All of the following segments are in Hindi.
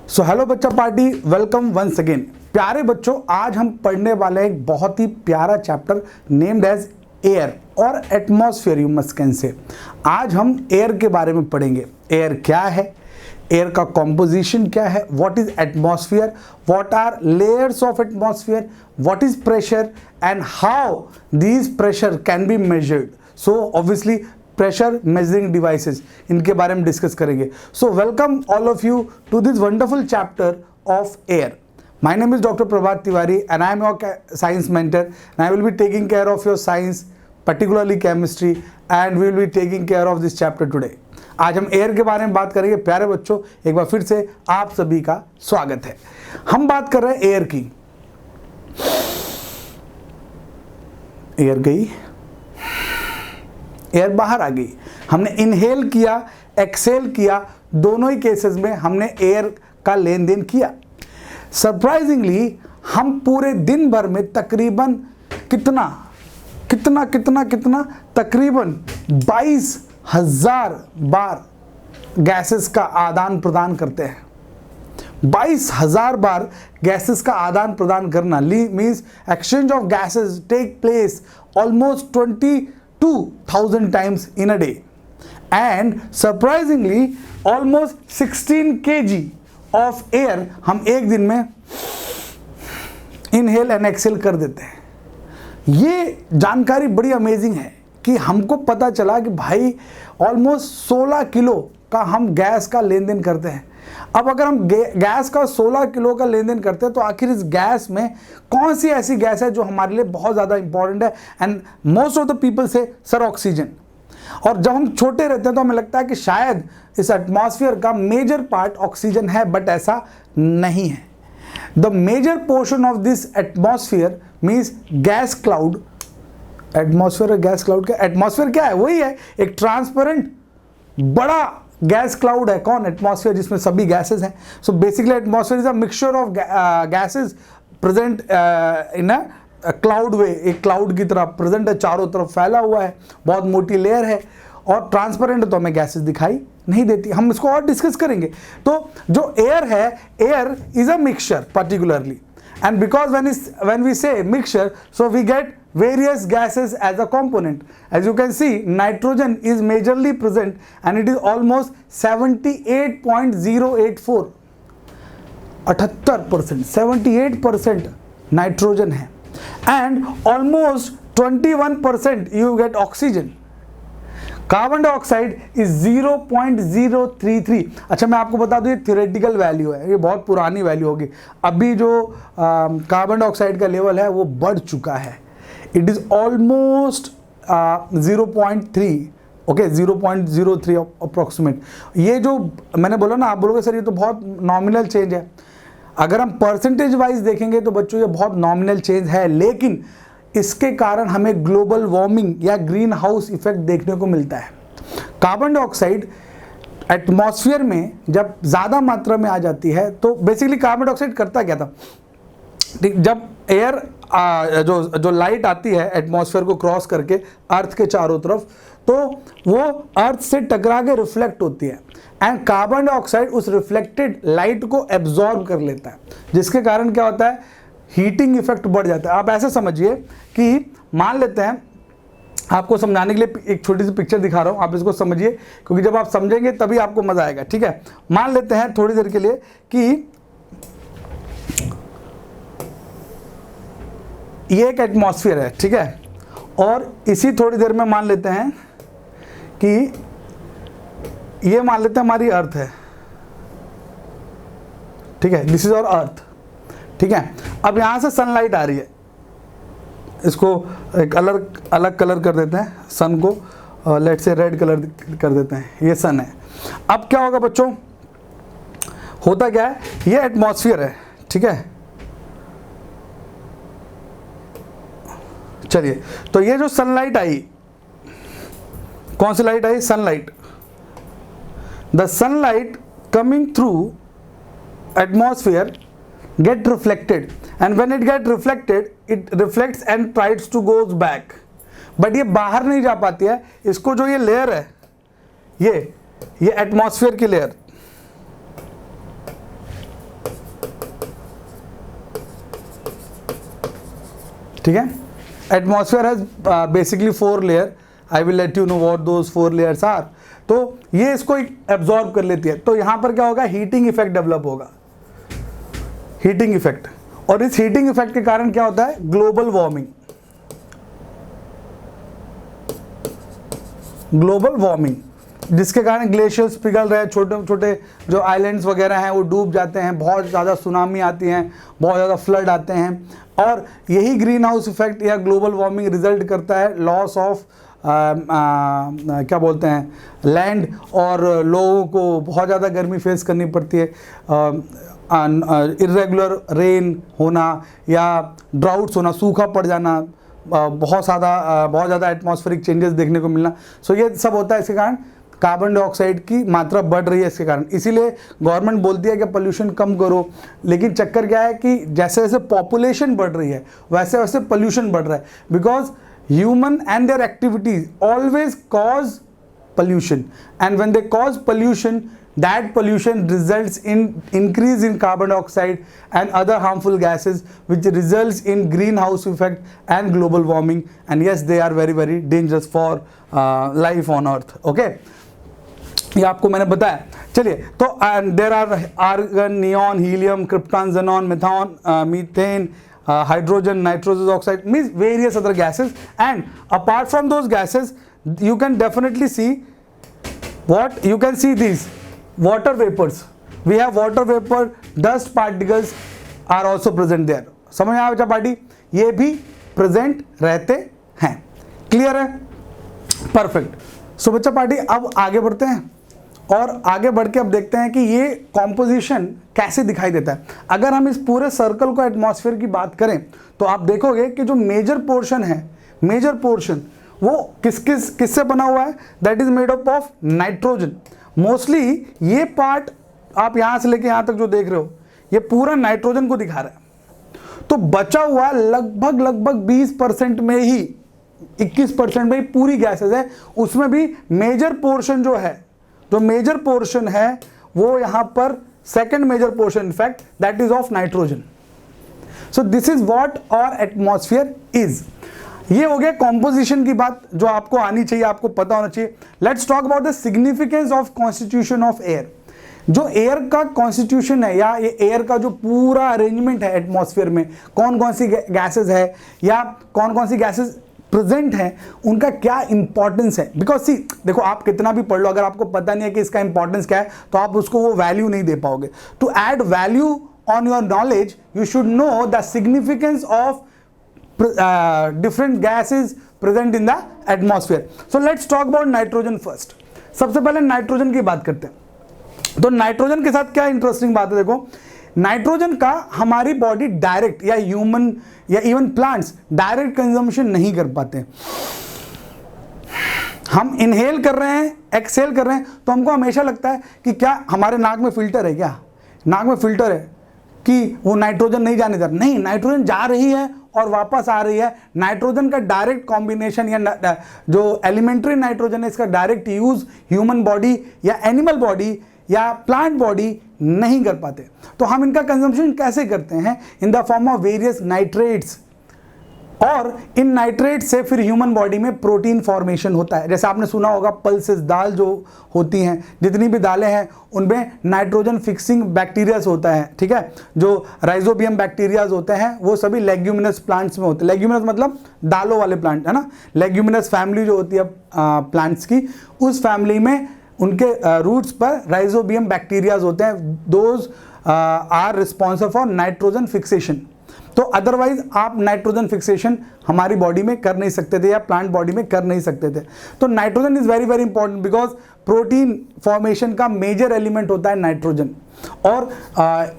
सो हेलो बच्चा पार्टी, वेलकम वंस अगेन। प्यारे बच्चों, आज हम पढ़ने वाले हैं एक बहुत ही प्यारा चैप्टर नेम्ड एज एयर और atmosphere. You must can say आज हम एयर के बारे में पढ़ेंगे। एयर क्या है, एयर का कॉम्पोजिशन क्या है, what is atmosphere, what are layers of atmosphere, what is pressure and how these pressure can be measured. So obviously pressure measuring devices, इनके बारे में डिस्कस करेंगे। So welcome all of you to this wonderful chapter of air. My name is Dr. Prabhat Tiwari and I am your science mentor and I will be taking care of your science, particularly chemistry, and we will be taking care of this chapter today. आज हम एयर के बारे में बात करेंगे। प्यारे बच्चों, एक बार फिर से आप सभी का स्वागत है। हम बात कर रहे हैं एयर की। एयर गई, एयर बाहर आ गई। हमने इनहेल किया, एक्सेल किया, दोनों ही केसेस में हमने एयर का लेन देन किया। सरप्राइजिंगली हम पूरे दिन भर में तकरीबन तकरीबन 22,000 बार गैसेस का आदान प्रदान करते हैं। 22,000 बार गैसेस का आदान प्रदान करना means exchange of gases take place almost 22,000 times in a day, and surprisingly almost 16 kg of air हम एक दिन में इनहेल एंड एक्सेल कर देते हैं। ये जानकारी बड़ी अमेजिंग है कि हमको पता चला कि भाई ऑलमोस्ट 16 किलो का हम गैस का लेन देन करते हैं। अब अगर हम गैस का 16 किलो का लेन देन करते हैं तो आखिर इस गैस में कौन सी ऐसी गैस है जो हमारे लिए बहुत ज़्यादा इंपॉर्टेंट है? And most of the people से सर ऑक्सीजन। और जब हम छोटे रहते हैं तो हमें लगता है कि शायद इस एटमॉस्फेयर का मेजर पार्ट ऑक्सीजन है, बट ऐसा नहीं है। The major portion of this atmosphere means gas cloud. Atmosphere और गैस क्लाउड क्या? एटमॉस्फेयर क्या है? वही है, एक ट्रांसपेरेंट बड़ा गैस क्लाउड है। कौन? एटमॉस्फेयर, जिसमें सभी गैसेस हैं। So basically atmosphere is a mixture of gases present in a cloud way. एक क्लाउड की तरह प्रेजेंट है, चारों तरफ फैला हुआ है, बहुत मोटी लेयर है और ट्रांसपेरेंट है, तो हमें गैसेस दिखाई नहीं देती। हम इसको और डिस्कस करेंगे। तो जो एयर है, air is a mixture particularly, and because when we say mixture, so we get various gases as a component. As you can see, nitrogen is majorly present and it is almost 78.084, 78%, 78% nitrogen है, and almost 21% you get oxygen. Carbon dioxide is 0.033। अच्छा, मैं आपको बता दूं, ये थ्योरेटिकल वैल्यू है, ये बहुत पुरानी वैल्यू होगी। अभी जो कार्बन डाइऑक्साइड का लेवल है वो बढ़ चुका है। It is almost 0.3, okay, 0.03 approximate. ये जो मैंने बोला ना, आप बोलोगे सर ये तो बहुत नॉमिनल चेंज है। अगर हम परसेंटेज वाइज देखेंगे तो बच्चों ये बहुत नॉमिनल चेंज है, लेकिन इसके कारण हमें ग्लोबल वार्मिंग या ग्रीन हाउस इफेक्ट देखने को मिलता है। कार्बन डाइऑक्साइड एटमॉस्फेयर में जब ज़्यादा मात्रा में आ जाती है तो बेसिकली कार्बन डाइऑक्साइड करता क्या था? जब एयर जो लाइट आती है एटमॉस्फेयर को क्रॉस करके अर्थ के चारों तरफ, तो वो अर्थ से टकरा के रिफ्लेक्ट होती है एंड कार्बन डाइऑक्साइड उस रिफ्लेक्टेड लाइट को एब्जॉर्ब कर लेता है, जिसके कारण क्या होता है? हीटिंग इफेक्ट बढ़ जाता है। आप ऐसे समझिए कि मान लेते हैं, आपको समझाने के लिए एक छोटी सी पिक्चर दिखा रहा हूं, आप इसको समझिए, क्योंकि जब आप समझेंगे तभी आपको मजा आएगा। ठीक है, मान लेते हैं थोड़ी देर के लिए कि ये एक एटमॉस्फेयर है, ठीक है, और इसी थोड़ी देर में मान लेते हैं कि ये मान लेते हैं हमारी अर्थ है, ठीक है, दिस इज आवर अर्थ, ठीक है। अब यहां से सनलाइट आ रही है, इसको एक अलग कलर कर देते हैं, सन को लेट से रेड कलर कर देते हैं, ये सन है। अब क्या होगा बच्चों? होता क्या है, ये एटमॉस्फेयर है, ठीक है। चलिए, तो ये जो सनलाइट आई, कौन सी लाइट आई? Sunlight. The sunlight coming through atmosphere get reflected, and when it get reflected, it reflects and tries to goes back, but ये बाहर नहीं जा पाती है। इसको जो ये लेयर है, ये एटमॉस्फेयर की लेयर, ठीक है। Atmosphere has basically 4 layer, I will let you know what those 4 layers are. तो ये इसको एब्जॉर्ब कर लेती है, तो यहां पर क्या होगा, हीटिंग इफेक्ट डेवलप होगा, हीटिंग इफेक्ट। और इस हीटिंग इफेक्ट के कारण क्या होता है, ग्लोबल वार्मिंग, ग्लोबल वार्मिंग, जिसके कारण ग्लेशियर्स पिघल रहे हैं, छोटे छोटे जो आइलैंड्स वगैरह हैं वो डूब जाते हैं, बहुत ज़्यादा सुनामी आती हैं, बहुत ज़्यादा फ्लड आते हैं। और यही ग्रीन हाउस इफेक्ट या ग्लोबल वार्मिंग रिजल्ट करता है लॉस ऑफ क्या बोलते हैं, लैंड, और लोगों को बहुत ज़्यादा गर्मी फेस करनी पड़ती है, इर्रेगुलर रेन होना या ड्राउट्स होना, सूखा पड़ जाना, बहुत ज़्यादा एटमॉस्फेरिक चेंजेस देखने को मिलना। सो ये सब होता है, इसके कारण कार्बन डाइऑक्साइड की मात्रा बढ़ रही है इसके कारण। इसीलिए गवर्नमेंट बोलती है कि पोल्यूशन कम करो, लेकिन चक्कर क्या है कि जैसे जैसे पॉपुलेशन बढ़ रही है वैसे वैसे पोल्यूशन बढ़ रहा है, because human and their activities always cause pollution, and when they cause pollution, that pollution results in increase in carbon dioxide and other harmful gases, which results in greenhouse effect and global warming, and yes, they are very very dangerous for life on earth. Okay, ये आपको मैंने बताया। चलिए, तो there are argon, neon, helium, krypton, xenon, methane, methane, hydrogen, nitrogen oxide, means various other gases. And apart from those gases, you can definitely see what you can see, these water vapors. We have water vapor, dust particles are also present there. समझ में आया बच्चा पार्टी, ये भी प्रेजेंट रहते हैं। क्लियर है, परफेक्ट। सो बच्चा पार्टी अब आगे बढ़ते हैं और आगे बढ़ के अब देखते हैं कि ये कॉम्पोजिशन कैसे दिखाई देता है। अगर हम इस पूरे सर्कल को एटमॉस्फेयर की बात करें तो आप देखोगे कि जो मेजर पोर्शन है, मेजर पोर्शन वो किससे बना हुआ है, that is made up of nitrogen. Mostly ये पार्ट आप यहां से लेके यहां तक जो देख रहे हो ये पूरा नाइट्रोजन को दिखा रहा है। तो बचा हुआ लगभग 20% में ही, 21% में ही पूरी गैसेस है, उसमें भी मेजर पोर्शन जो है, जो मेजर पोर्शन है वो यहां पर second major portion in fact that is of nitrogen. So this is what our atmosphere is. ये हो गया कॉम्पोजिशन की बात जो आपको आनी चाहिए, आपको पता होना चाहिए। Let's talk about the significance of constitution of air. जो एयर का कॉन्स्टिट्यूशन है या ये एयर का जो पूरा अरेंजमेंट है एटमॉस्फेयर में, कौन कौन सी गैसेज है या कौन कौन सी गैसेज प्रेजेंट है, उनका क्या इंपॉर्टेंस है। बिकॉज सी देखो, आप कितना भी पढ़ लो, अगर आपको पता नहीं है कि इसका इंपॉर्टेंस क्या है तो आप उसको वो वैल्यू नहीं दे पाओगे। To add value on your knowledge you should know the significance of different gases present in the atmosphere. So let's talk about nitrogen first. सबसे पहले नाइट्रोजन की बात करते हैं। तो नाइट्रोजन के साथ क्या इंटरेस्टिंग बात है, देखो नाइट्रोजन का हमारी बॉडी डायरेक्ट या ह्यूमन या इवन प्लांट्स डायरेक्ट कंजम्पशन नहीं कर पाते। हम इनहेल कर रहे हैं, एक्सहेल कर रहे हैं, तो हमको हमेशा लगता है कि क्या हमारे नाक में फिल्टर है, क्या नाक में फिल्टर है कि वो नाइट्रोजन नहीं जाने दे। नहीं, नाइट्रोजन जा रही है और वापस आ रही है। नाइट्रोजन का डायरेक्ट कॉम्बिनेशन या जो एलिमेंट्री नाइट्रोजन है इसका डायरेक्ट यूज ह्यूमन बॉडी या एनिमल बॉडी या प्लांट बॉडी नहीं कर पाते। तो हम इनका कंजम्पशन कैसे करते हैं, in the form of various nitrates, और इन नाइट्रेट से फिर ह्यूमन बॉडी में प्रोटीन फॉर्मेशन होता है। जैसे आपने सुना होगा पल्सेस, दाल जो होती हैं, जितनी भी दालें हैं उनमें नाइट्रोजन फिक्सिंग बैक्टीरियाज होता है, ठीक है। जो राइजोबियम बैक्टीरियाज होते हैं वो सभी लेग्यूमिनस प्लांट्स में होते हैं। लेग्यूमिनस मतलब दालों वाले प्लांट, है ना। लेग्यूमिनस फैमिली जो होती है प्लांट्स की, उस फैमिली में उनके रूट्स पर राइजोबियम बैक्टीरियाज होते हैं। Those are responsible for nitrogen fixation. तो अदरवाइज आप नाइट्रोजन फिक्सेशन हमारी बॉडी में कर नहीं सकते थे या प्लांट बॉडी में कर नहीं सकते थे। तो nitrogen is very very important because protein formation का मेजर एलिमेंट होता है नाइट्रोजन। और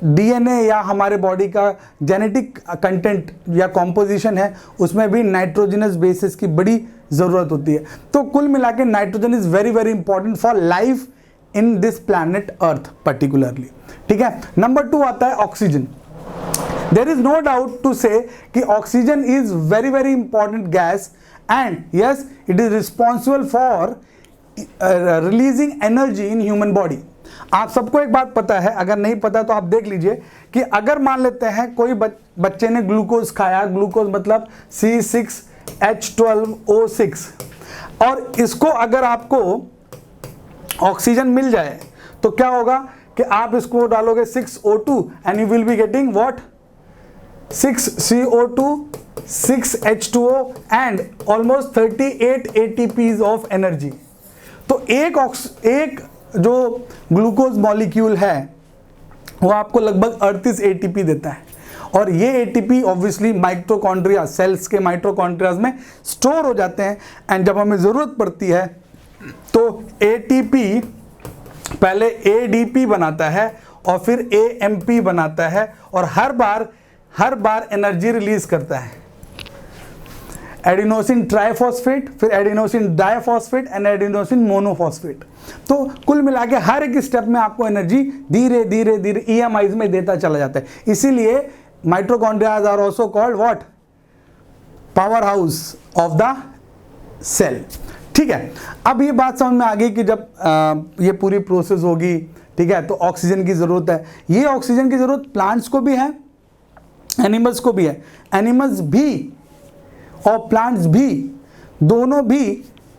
डीएनए या हमारे बॉडी का जेनेटिक कंटेंट या कॉम्पोजिशन है उसमें भी नाइट्रोजनस बेसिस की बड़ी ज़रूरत होती है। तो कुल मिला के nitrogen is very very important for life in this planet earth particularly, ठीक है। नंबर 2 आता है oxygen. There is no doubt to say कि oxygen is very very important gas and yes it is responsible for releasing energy in human body। आप सबको एक बात पता है, अगर नहीं पता तो आप देख लीजिए कि अगर मान लेते हैं कोई बच्चे ने ग्लूकोज खाया, ग्लूकोज मतलब C6H12O6, और इसको अगर आपको ऑक्सीजन मिल जाए तो क्या होगा कि आप इसको डालोगे 6O2 and you will be getting what, 6CO2, 6H2O and almost 38 ATPs of energy. तो एक जो ग्लूकोज मॉलिक्यूल है वो आपको लगभग 38 ATP देता है, और ये ATP ऑब्वियसली माइटोकॉन्ड्रिया, सेल्स के माइटोकॉन्ड्रियाज में स्टोर हो जाते हैं, एंड जब हमें ज़रूरत पड़ती है तो ATP पहले ADP बनाता है और फिर AMP बनाता है, और हर बार एनर्जी रिलीज करता है। एडिनोसिन ट्राइफॉस्फेट, फिर adenosine diphosphate and adenosine monophosphate. तो कुल मिला के हर एक स्टेप में आपको एनर्जी धीरे धीरे धीरे EMIs में देता चला जाता है। इसीलिए mitochondrias are also called what, power house of the cell. ठीक है, अब ये बात समझ में आ गई कि जब ये पूरी प्रोसेस होगी, ठीक है, तो ऑक्सीजन की ज़रूरत है। ये ऑक्सीजन की ज़रूरत प्लांट्स को भी है, एनिमल्स को भी है। एनिमल्स भी और प्लांट्स भी, दोनों भी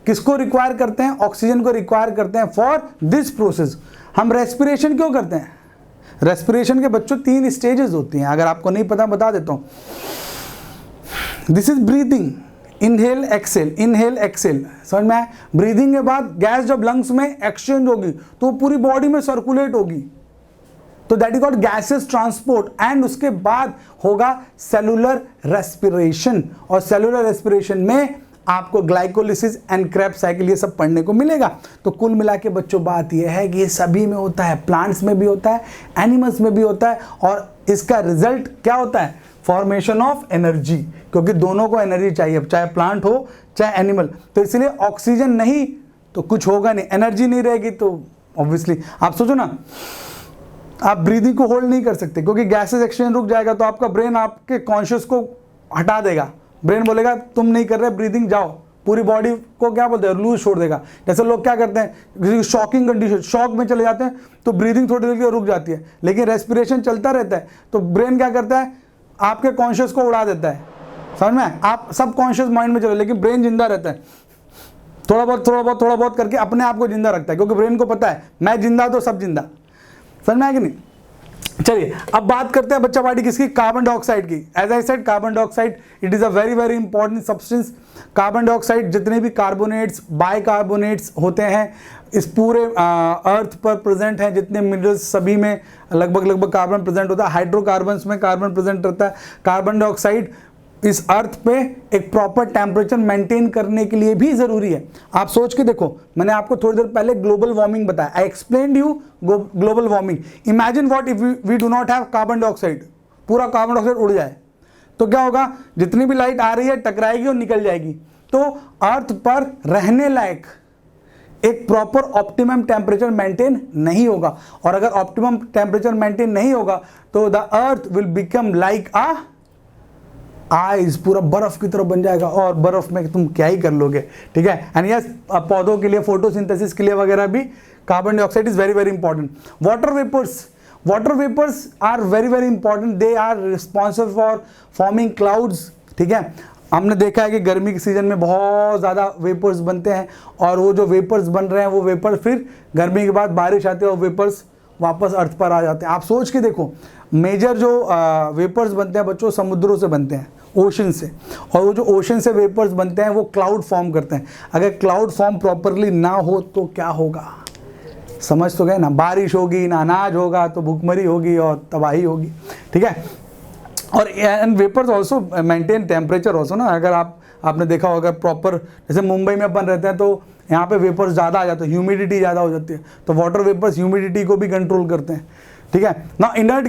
किसको रिक्वायर करते हैं, ऑक्सीजन को रिक्वायर करते हैं फॉर दिस प्रोसेस। हम रेस्पिरेशन क्यों करते हैं? रेस्पिरेशन के बच्चों 3 स्टेजेस होती हैं, अगर आपको नहीं पता बता देता हूं। This is breathing, inhale exhale, inhale exhale, समझ में आया? ब्रीदिंग के बाद गैस जब लंग्स में एक्सचेंज होगी तो वो पूरी बॉडी में सर्कुलेट होगी, तो that is called gases transport, and उसके बाद होगा सेलुलर रेस्पिरेशन, और सेलुलर रेस्पिरेशन में आपको ग्लाइकोलिसिस एंड क्रेब्स साइकिल ये सब पढ़ने को मिलेगा। तो कुल मिला के बच्चों बात ये है कि ये सभी में होता है, प्लांट्स में भी होता है, एनिमल्स में भी होता है, और इसका रिजल्ट क्या होता है, फॉर्मेशन ऑफ एनर्जी, क्योंकि दोनों को एनर्जी चाहिए, चाहे प्लांट हो चाहे एनिमल। तो इसलिए ऑक्सीजन नहीं तो कुछ होगा नहीं, एनर्जी नहीं रहेगी तो ऑब्वियसली आप सोचो ना, आप ब्रीदिंग को होल्ड नहीं कर सकते क्योंकि गैसेस एक्सचेंज रुक जाएगा, तो आपका ब्रेन आपके कॉन्शियस को हटा देगा, ब्रेन बोलेगा तुम नहीं कर रहे ब्रीदिंग, जाओ, पूरी बॉडी को क्या बोलते हैं, लूज छोड़ देगा। जैसे लोग क्या करते हैं, किसी शॉकिंग कंडीशन, शॉक में चले जाते हैं तो ब्रीदिंग थोड़ी देर के लिए रुक जाती है, लेकिन रेस्पिरेशन चलता रहता है, तो ब्रेन क्या करता है, आपके कॉन्शियस को उड़ा देता है। समझ में? आप सब कॉन्शियस माइंड में चलो, लेकिन ब्रेन जिंदा रहता है, थोड़ा बहुत करके अपने आप को जिंदा रखता है, क्योंकि ब्रेन को पता है मैं जिंदा तो सब जिंदा। समझ में आया कि नहीं? चलिए अब बात करते हैं बच्चा पार्टी किसकी, कार्बन डाइऑक्साइड की। As I said, carbon dioxide it is a very very important substance. Carbon dioxide जितने भी कार्बोनेट्स, बाइकार्बोनेट्स होते हैं इस पूरे अर्थ पर प्रेजेंट हैं, जितने मिनरल्स सभी में लगभग कार्बन प्रेजेंट होता है। हाइड्रोकार्बन्स में कार्बन प्रेजेंट रहता है। कार्बन डाइऑक्साइड इस अर्थ पे एक प्रॉपर टेम्परेचर मेंटेन करने के लिए भी जरूरी है। आप सोच के देखो, मैंने आपको थोड़ी देर पहले ग्लोबल वार्मिंग बताया, I explained you global warming. Imagine what if we do not have carbon dioxide, पूरा कार्बन डाइऑक्साइड उड़ जाए तो क्या होगा, जितनी भी लाइट आ रही है टकराएगी और निकल जाएगी। तो अर्थ पर रहने लायक एक प्रॉपर ऑप्टिमम टेम्परेचर मेंटेन नहीं होगा, और अगर ऑप्टिमम टेम्परेचर मेंटेन नहीं होगा तो the earth will become like a ice, पूरा बर्फ की तरह बन जाएगा, और बर्फ में तुम क्या ही कर लोगे। ठीक है, एंड यस, पौधों के लिए फोटोसिंथेसिस के लिए वगैरह भी carbon dioxide is very very important. Water vapours are very very important, they are responsible for forming clouds. ठीक है, हमने देखा है कि गर्मी के सीजन में बहुत ज़्यादा वेपर्स बनते हैं, और वो जो वेपर्स बन रहे हैं वो वेपर्स फिर गर्मी के बाद बारिश आती है और वेपर्स वापस अर्थ पर आ जाते हैं। आप सोच के देखो, मेजर जो वेपर्स बनते हैं बच्चों समुद्रों से बनते हैं, ओशन से, और वो जो ओशन से वेपर्स बनते हैं वो क्लाउड फॉर्म करते हैं। अगर क्लाउड फॉर्म प्रॉपरली ना हो तो क्या होगा, समझ तो गए ना, बारिश होगी ना अनाज होगा, तो भूखमरी होगी और तबाही होगी। ठीक है, और and vapours also maintain temperature also ना। अगर आपने देखा होगा प्रॉपर, जैसे मुंबई में अपन रहते हैं तो यहाँ पे वेपर्स ज़्यादा आ जाते हैं, ह्यूमिडिटी ज़्यादा हो जाती है, तो वाटर वेपर्स ह्यूमिडिटी को भी कंट्रोल करते हैं। ठीक है ना, इनर्ट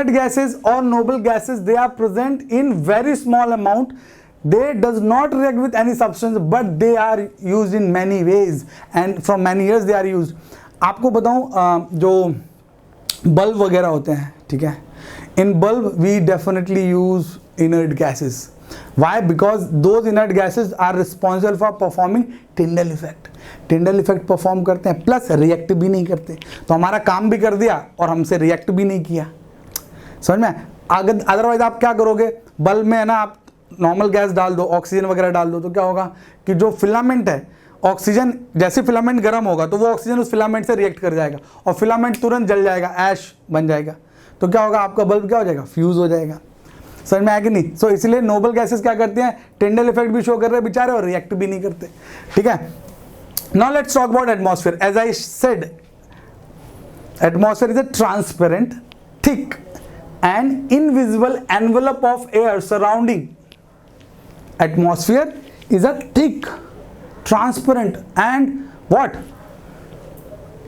गैसेस और noble gases, they are present in very small amount, they does not react with any substance but they are used in many ways and from many years they are used। आपको बताऊं, जो बल्ब वगैरह होते हैं, ठीक है, in bulb we definitely use inert gases. Why? Because those inert gases are responsible for performing Tyndall effect. Tyndall effect perform करते हैं प्लस रिएक्ट भी नहीं करते, तो हमारा काम भी कर दिया और हमसे रिएक्ट भी नहीं किया। समझ में? अदरवाइज आप क्या करोगे, बल्ब में है ना आप नॉर्मल गैस डाल दो, ऑक्सीजन वगैरह डाल दो, तो क्या होगा कि जो फिलामेंट है, ऑक्सीजन जैसे फिलामेंट गर्म होगा तो वो ऑक्सीजन उस फिलामेंट से रिएक्ट कर जाएगा और फिलामेंट तुरंत जल जाएगा, ऐश बन जाएगा। तो क्या होगा, आपका बल्ब क्या हो जाएगा, फ्यूज हो जाएगा। समझ में आया कि नहीं? सो इसलिए नोबल गैसेस क्या करते हैं, टिंडल इफेक्ट भी शो कर रहे हैं बेचारे और रिएक्ट भी नहीं करते। ठीक है, now let's talk about atmosphere. As I said, atmosphere is a transparent, thick and invisible envelope of air surrounding. Atmosphere is a thick, transparent and what?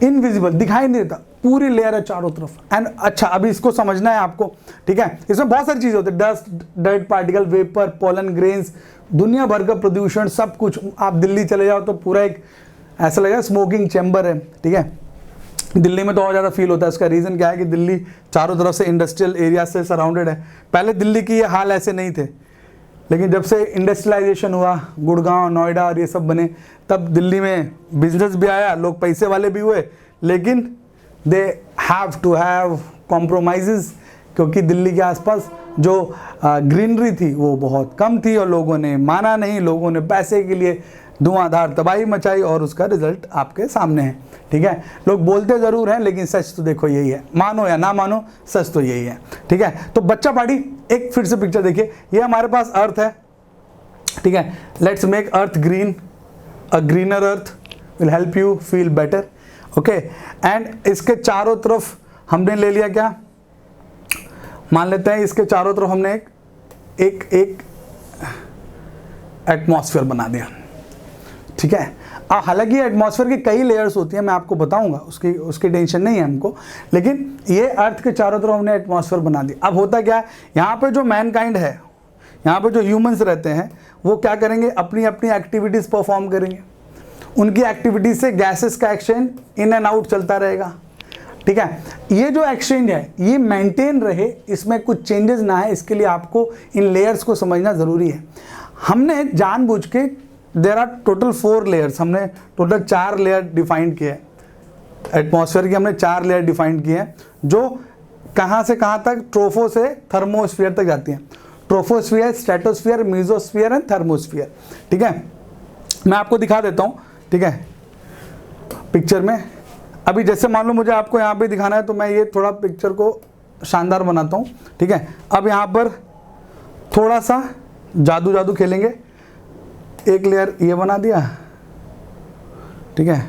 Invisible, दिखाई नहीं देता, पूरी लेयर है चारों तरफ। एंड अच्छा, अभी इसको समझना है आपको। ठीक है, इसमें बहुत सारी चीजें होती है, dust, dirt particle, vapour, pollen grains, दुनिया भर का प्रदूषण, सब कुछ। आप दिल्ली चले जाओ तो पूरा एक ऐसा लगेगा स्मोकिंग चैम्बर है। ठीक है, दिल्ली में तो और ज़्यादा फील होता है। इसका रीज़न क्या है कि दिल्ली चारों तरफ से इंडस्ट्रियल एरिया से सराउंडेड है। पहले दिल्ली की ये हाल ऐसे नहीं थे, लेकिन जब से इंडस्ट्रियलाइजेशन हुआ, गुड़गांव, नोएडा और ये सब बने, तब दिल्ली में बिजनेस भी आया, लोग पैसे वाले भी हुए, लेकिन they have to have compromise, क्योंकि दिल्ली के आसपास जो ग्रीनरी थी वो बहुत कम थी और लोगों ने माना नहीं, लोगों ने पैसे के लिए धुआंधार तबाही मचाई और उसका रिजल्ट आपके सामने है। ठीक है, लोग बोलते ज़रूर हैं लेकिन सच तो देखो यही है, मानो या ना मानो सच तो यही है। ठीक है, तो बच्चा पार्टी एक फिर से पिक्चर देखिए, ये हमारे पास अर्थ है। ठीक है, let's make earth green, a greener earth will help you feel better. Okay, and इसके चारों तरफ हमने ले लिया क्या, मान लेते हैं इसके चारों तरफ हमने एक एटमॉस्फेयर बना दिया। ठीक है, हालांकि एटमॉस्फेयर की कई लेयर्स होती हैं, मैं आपको बताऊंगा, उसकी टेंशन नहीं है हमको, लेकिन ये अर्थ के चारों तरफ हमने एटमॉस्फेयर बना दिया। अब होता क्या है, यहाँ पे जो मैनकाइंड है, यहाँ पे जो ह्यूमंस रहते हैं, वो क्या करेंगे, अपनी अपनी एक्टिविटीज़ परफॉर्म करेंगे। उनकी एक्टिविटीज से गैसेस का एक्सचेंज इन एंड आउट चलता रहेगा। ठीक है, ये जो एक्सचेंज है ये मेंटेन रहे, इसमें कुछ चेंजेस ना है, इसके लिए आपको इन लेयर्स को समझना ज़रूरी है। हमने जानबूझ के देयर आर टोटल 4 लेयर्स, हमने टोटल 4 लेयर डिफाइन किए हैं एटमॉस्फेयर की, हमने 4 लेयर डिफाइन किए हैं जो कहाँ से कहाँ तक, ट्रोफो से थर्मोस्फीयर तक जाती हैं। ट्रोफोस्फीयर, स्ट्रेटोस्फीयर, मीजोस्फीयर एंड थर्मोस्फीयर। ठीक है, मैं आपको दिखा देता हूँ। ठीक है, पिक्चर में अभी जैसे मान लो मुझे आपको यहाँ पे दिखाना है, तो मैं ये थोड़ा पिक्चर को शानदार बनाता हूँ। ठीक है, अब यहाँ पर थोड़ा सा जादू खेलेंगे। एक लेयर ये बना दिया, ठीक है,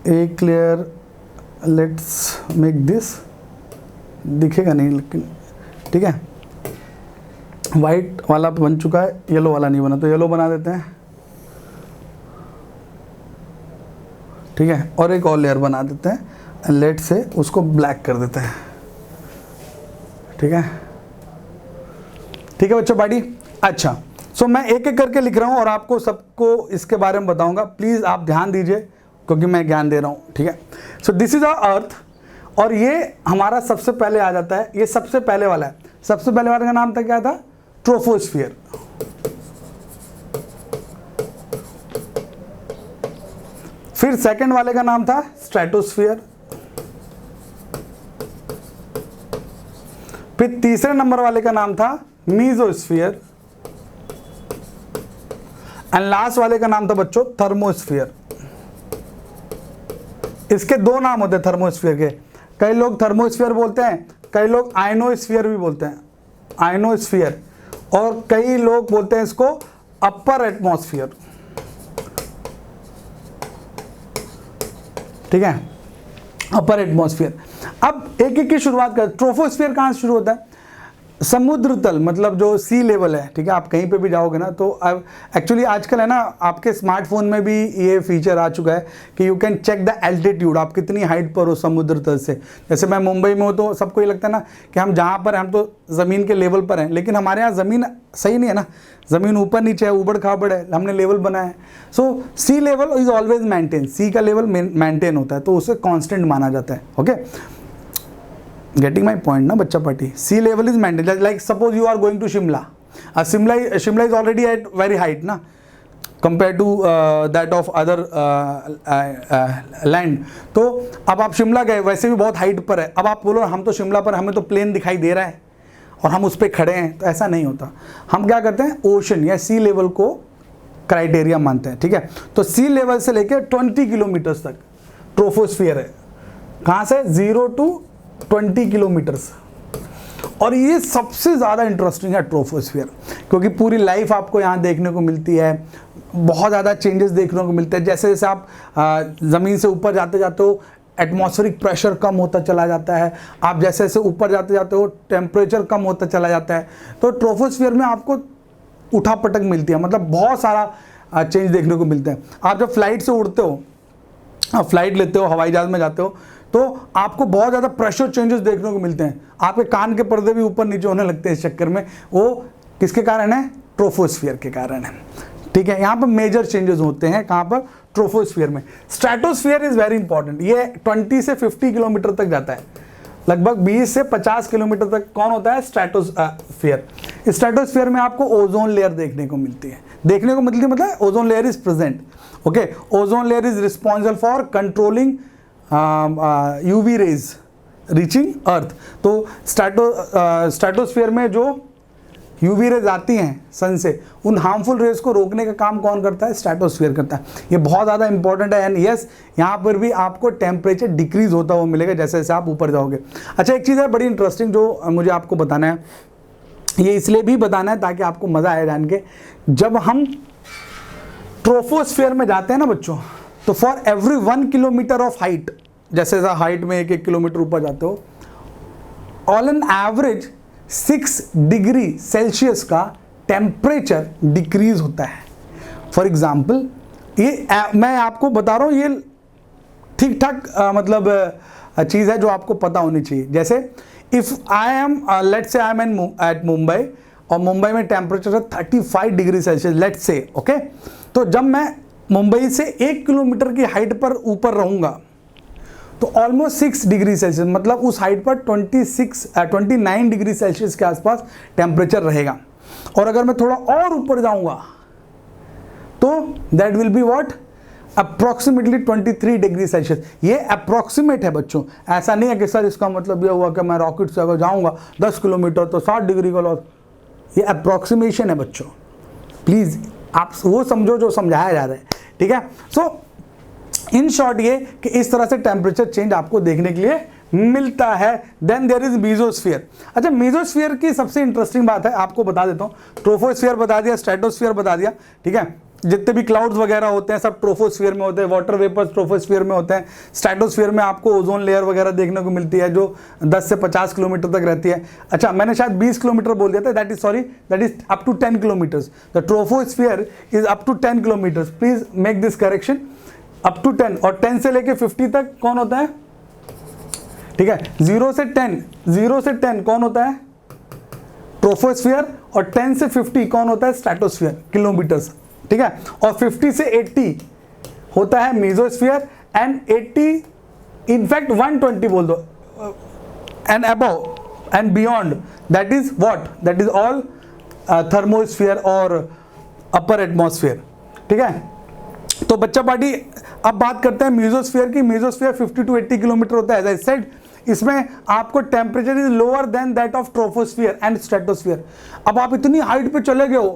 एक लेयर लेट्स मेक दिस, दिखेगा नहीं लेकिन, ठीक है, वाइट वाला बन चुका है, येलो वाला नहीं बना, तो येलो बना देते हैं। ठीक है, और एक और लेयर बना देते हैं, लेट से उसको ब्लैक कर देते हैं। ठीक है, ठीक है बच्चों पार्टी। अच्छा, सो मैं एक एक करके लिख रहा हूँ और आपको सबको इसके बारे में बताऊंगा, प्लीज़ आप ध्यान दीजिए क्योंकि मैं ज्ञान दे रहा हूँ। ठीक है, so this is our earth, और ये हमारा सबसे पहले आ जाता है, ये सबसे पहले वाला है। सबसे पहले वाले का नाम था क्या था, ट्रोफोस्फीयर। फिर सेकंड वाले का नाम था स्ट्रेटोस्फीयर। फिर तीसरे नंबर वाले का नाम था मीजोस्फीयर, एंड लास्ट वाले का नाम था बच्चों थर्मोस्फीयर। इसके 2 नाम होते हैं थर्मोस्फीयर के, कई लोग थर्मोस्फीयर बोलते हैं, कई लोग आयनोस्फीयर भी बोलते हैं, आयनोस्फीयर, और कई लोग बोलते हैं इसको अपर एटमॉस्फेयर। ठीक है, अपर एटमॉस्फेयर। अब एक एक की शुरुआत कर, ट्रोफोस्फीयर कहाँ से शुरू होता है, समुद्र तल, मतलब जो सी लेवल है। ठीक है, आप कहीं पे भी जाओगे ना तो अब एक्चुअली आजकल है ना, आपके स्मार्टफोन में भी ये फीचर आ चुका है कि you can check the altitude, आप कितनी हाइट पर हो समुद्र तल से। जैसे मैं मुंबई में हूँ तो सबको ये लगता है ना कि हम जहाँ पर हैं हम तो ज़मीन के लेवल पर हैं, लेकिन हमारे यहाँ ज़मीन सही नहीं है ना, ज़मीन ऊपर नीचे है, ऊबड़ खाबड़ है, हमने लेवल बनाया है। सो सी लेवल इज ऑलवेज मेंटेन, सी का लेवल मेंटेन होता है, तो उसे कॉन्स्टेंट माना जाता है। ओके, गेटिंग माई पॉइंट ना बच्चा party. Sea level is maintain, like suppose you are going to Shimla, Shimla is already at very height ना, compare to that of other land. तो अब आप शिमला गए, वैसे भी बहुत हाइट पर है, अब आप बोलो हम तो शिमला पर, हमें तो प्लेन दिखाई दे रहा है और हम उस पर खड़े हैं, तो ऐसा नहीं होता। हम क्या करते हैं, ओशन या सी लेवल को क्राइटेरिया मानते हैं, ठीक है। तो सी लेवल से लेकर 20 किलोमीटर्स तक ट्रोपोस्फियर है। कहाँ से? 0 to 20 किलोमीटर्स। और ये सबसे ज़्यादा इंटरेस्टिंग है ट्रोपोस्फियर, क्योंकि पूरी लाइफ आपको यहाँ देखने को मिलती है, बहुत ज़्यादा चेंजेस देखने को मिलते हैं। जैसे जैसे आप ज़मीन से ऊपर जाते जाते हो, एटमॉस्फेरिक प्रेशर कम होता चला जाता है, आप जैसे जैसे ऊपर जाते जाते हो टेम्परेचर कम होता चला जाता है। तो ट्रोपोस्फियर में आपको उठापटक मिलती है, मतलब बहुत सारा चेंज देखने को मिलते हैं। आप जब फ्लाइट से उड़ते हो, आप फ्लाइट लेते हो, हवाई जहाज़ में जाते हो, तो आपको बहुत ज़्यादा प्रेशर चेंजेस देखने को मिलते हैं। आपके कान के पर्दे भी ऊपर नीचे होने लगते हैं इस चक्कर में। वो किसके कारण है? ट्रोपोस्फियर के कारण है, ठीक है। यहाँ पर मेजर चेंजेस होते हैं, कहाँ पर? ट्रोपोस्फियर में। Stratosphere is very important. ये 20 से 50 किलोमीटर तक जाता है, लगभग 20 से 50 किलोमीटर तक। कौन होता है? स्ट्रेटोस्फियर। स्ट्रेटोस्फियर में आपको ओजोन लेयर देखने को मिलती है, देखने को मिलती है मतलब ozone layer is present, okay. Ozone layer is responsible for controlling UV rays reaching earth. तो स्ट्रेटोस्फियर में जो यूवी रेज आती हैं सन से, उन हार्मफुल रेज को रोकने का काम कौन करता है? स्ट्रेटोस्फियर करता है। ये बहुत ज़्यादा इंपॉर्टेंट है। एंड यस, यहाँ पर भी आपको टेम्परेचर डिक्रीज होता हुआ मिलेगा जैसे जैसे आप ऊपर जाओगे। अच्छा, एक चीज़ है बड़ी इंटरेस्टिंग जो मुझे आपको बताना है, ये इसलिए भी बताना है ताकि आपको मज़ा आए जान के। जब हम ट्रोपोस्फियर में जाते हैं ना बच्चों, तो for every 1 kilometre of height, जैसे जैसा हाइट में 1-1 किलोमीटर ऊपर जाते हो, all an average 6 degree Celsius का टेम्परेचर डिक्रीज होता है। फॉर एग्जाम्पल, ये मैं आपको बता रहा हूँ, ये ठीक ठाक मतलब चीज़ है जो आपको पता होनी चाहिए। जैसे if I am let's say I am eight Mumbai, और मुंबई में टेम्परेचर है 35 degree Celsius, let's say, okay. तो जब मैं मुंबई से 1 किलोमीटर की हाइट पर ऊपर रहूँगा, तो ऑलमोस्ट 6 डिग्री सेल्सियस, मतलब उस हाइट पर 29 डिग्री सेल्सियस के आसपास टेम्परेचर रहेगा। और अगर मैं थोड़ा और ऊपर जाऊंगा, तो that will be what? Approximately 23 degree Celsius. ये अप्रॉक्सीमेट है बच्चों, ऐसा नहीं है कि सर इसका मतलब ये हुआ कि मैं रॉकेट से अगर जाऊंगा 10 किलोमीटर तो 60 डिग्री का लॉस। ये अप्रॉक्सीमेशन है बच्चों, प्लीज़ आप वो समझो जो समझाया जा रहा है, ठीक है। सो इन शॉर्ट ये कि इस तरह से टेम्परेचर चेंज आपको देखने के लिए मिलता है। Then there is mesosphere. अच्छा, मेसोस्फीयर की सबसे इंटरेस्टिंग बात है, आपको बता देता हूँ। ट्रोपोस्फीयर बता दिया, स्ट्रेटोस्फीयर बता दिया, ठीक है। जितने भी क्लाउड्स वगैरह होते हैं सब ट्रोपोस्फीयर में होते हैं, वाटर वेपर्स ट्रोपोस्फीयर में होते हैं। स्ट्रेटोस्फीयर में आपको ओजोन लेयर वगैरह देखने को मिलती है जो 10 से 50 किलोमीटर तक रहती है। अच्छा, मैंने शायद 20 किलोमीटर बोल दिया था, that is up to 10 kilometres. The troposphere is up to 10 kilometres, please make this correction, up to 10। और 10 से लेके 50 तक कौन होता है? ठीक है, 0 से 10 कौन होता है? ट्रोपोस्फीयर। और 10 से 50 कौन होता है? स्ट्रेटोस्फीयर, किलोमीटर्स, ठीक है। और 50 से 80 होता है मेसोस्फीयर, एंड 80 इनफैक्ट 120 बोल दो, and above and beyond that is what? That is all thermosphere और अपर एटमॉस्फेयर, ठीक है। तो बच्चा पार्टी, अब बात करते हैं मेसोस्फीयर की। मेसोस्फीयर 50 to 80 किलोमीटर होता है, एज आई सेड। इसमें आपको temperature is lower than that of troposphere and stratosphere. अब आप इतनी हाइट पे चले गए हो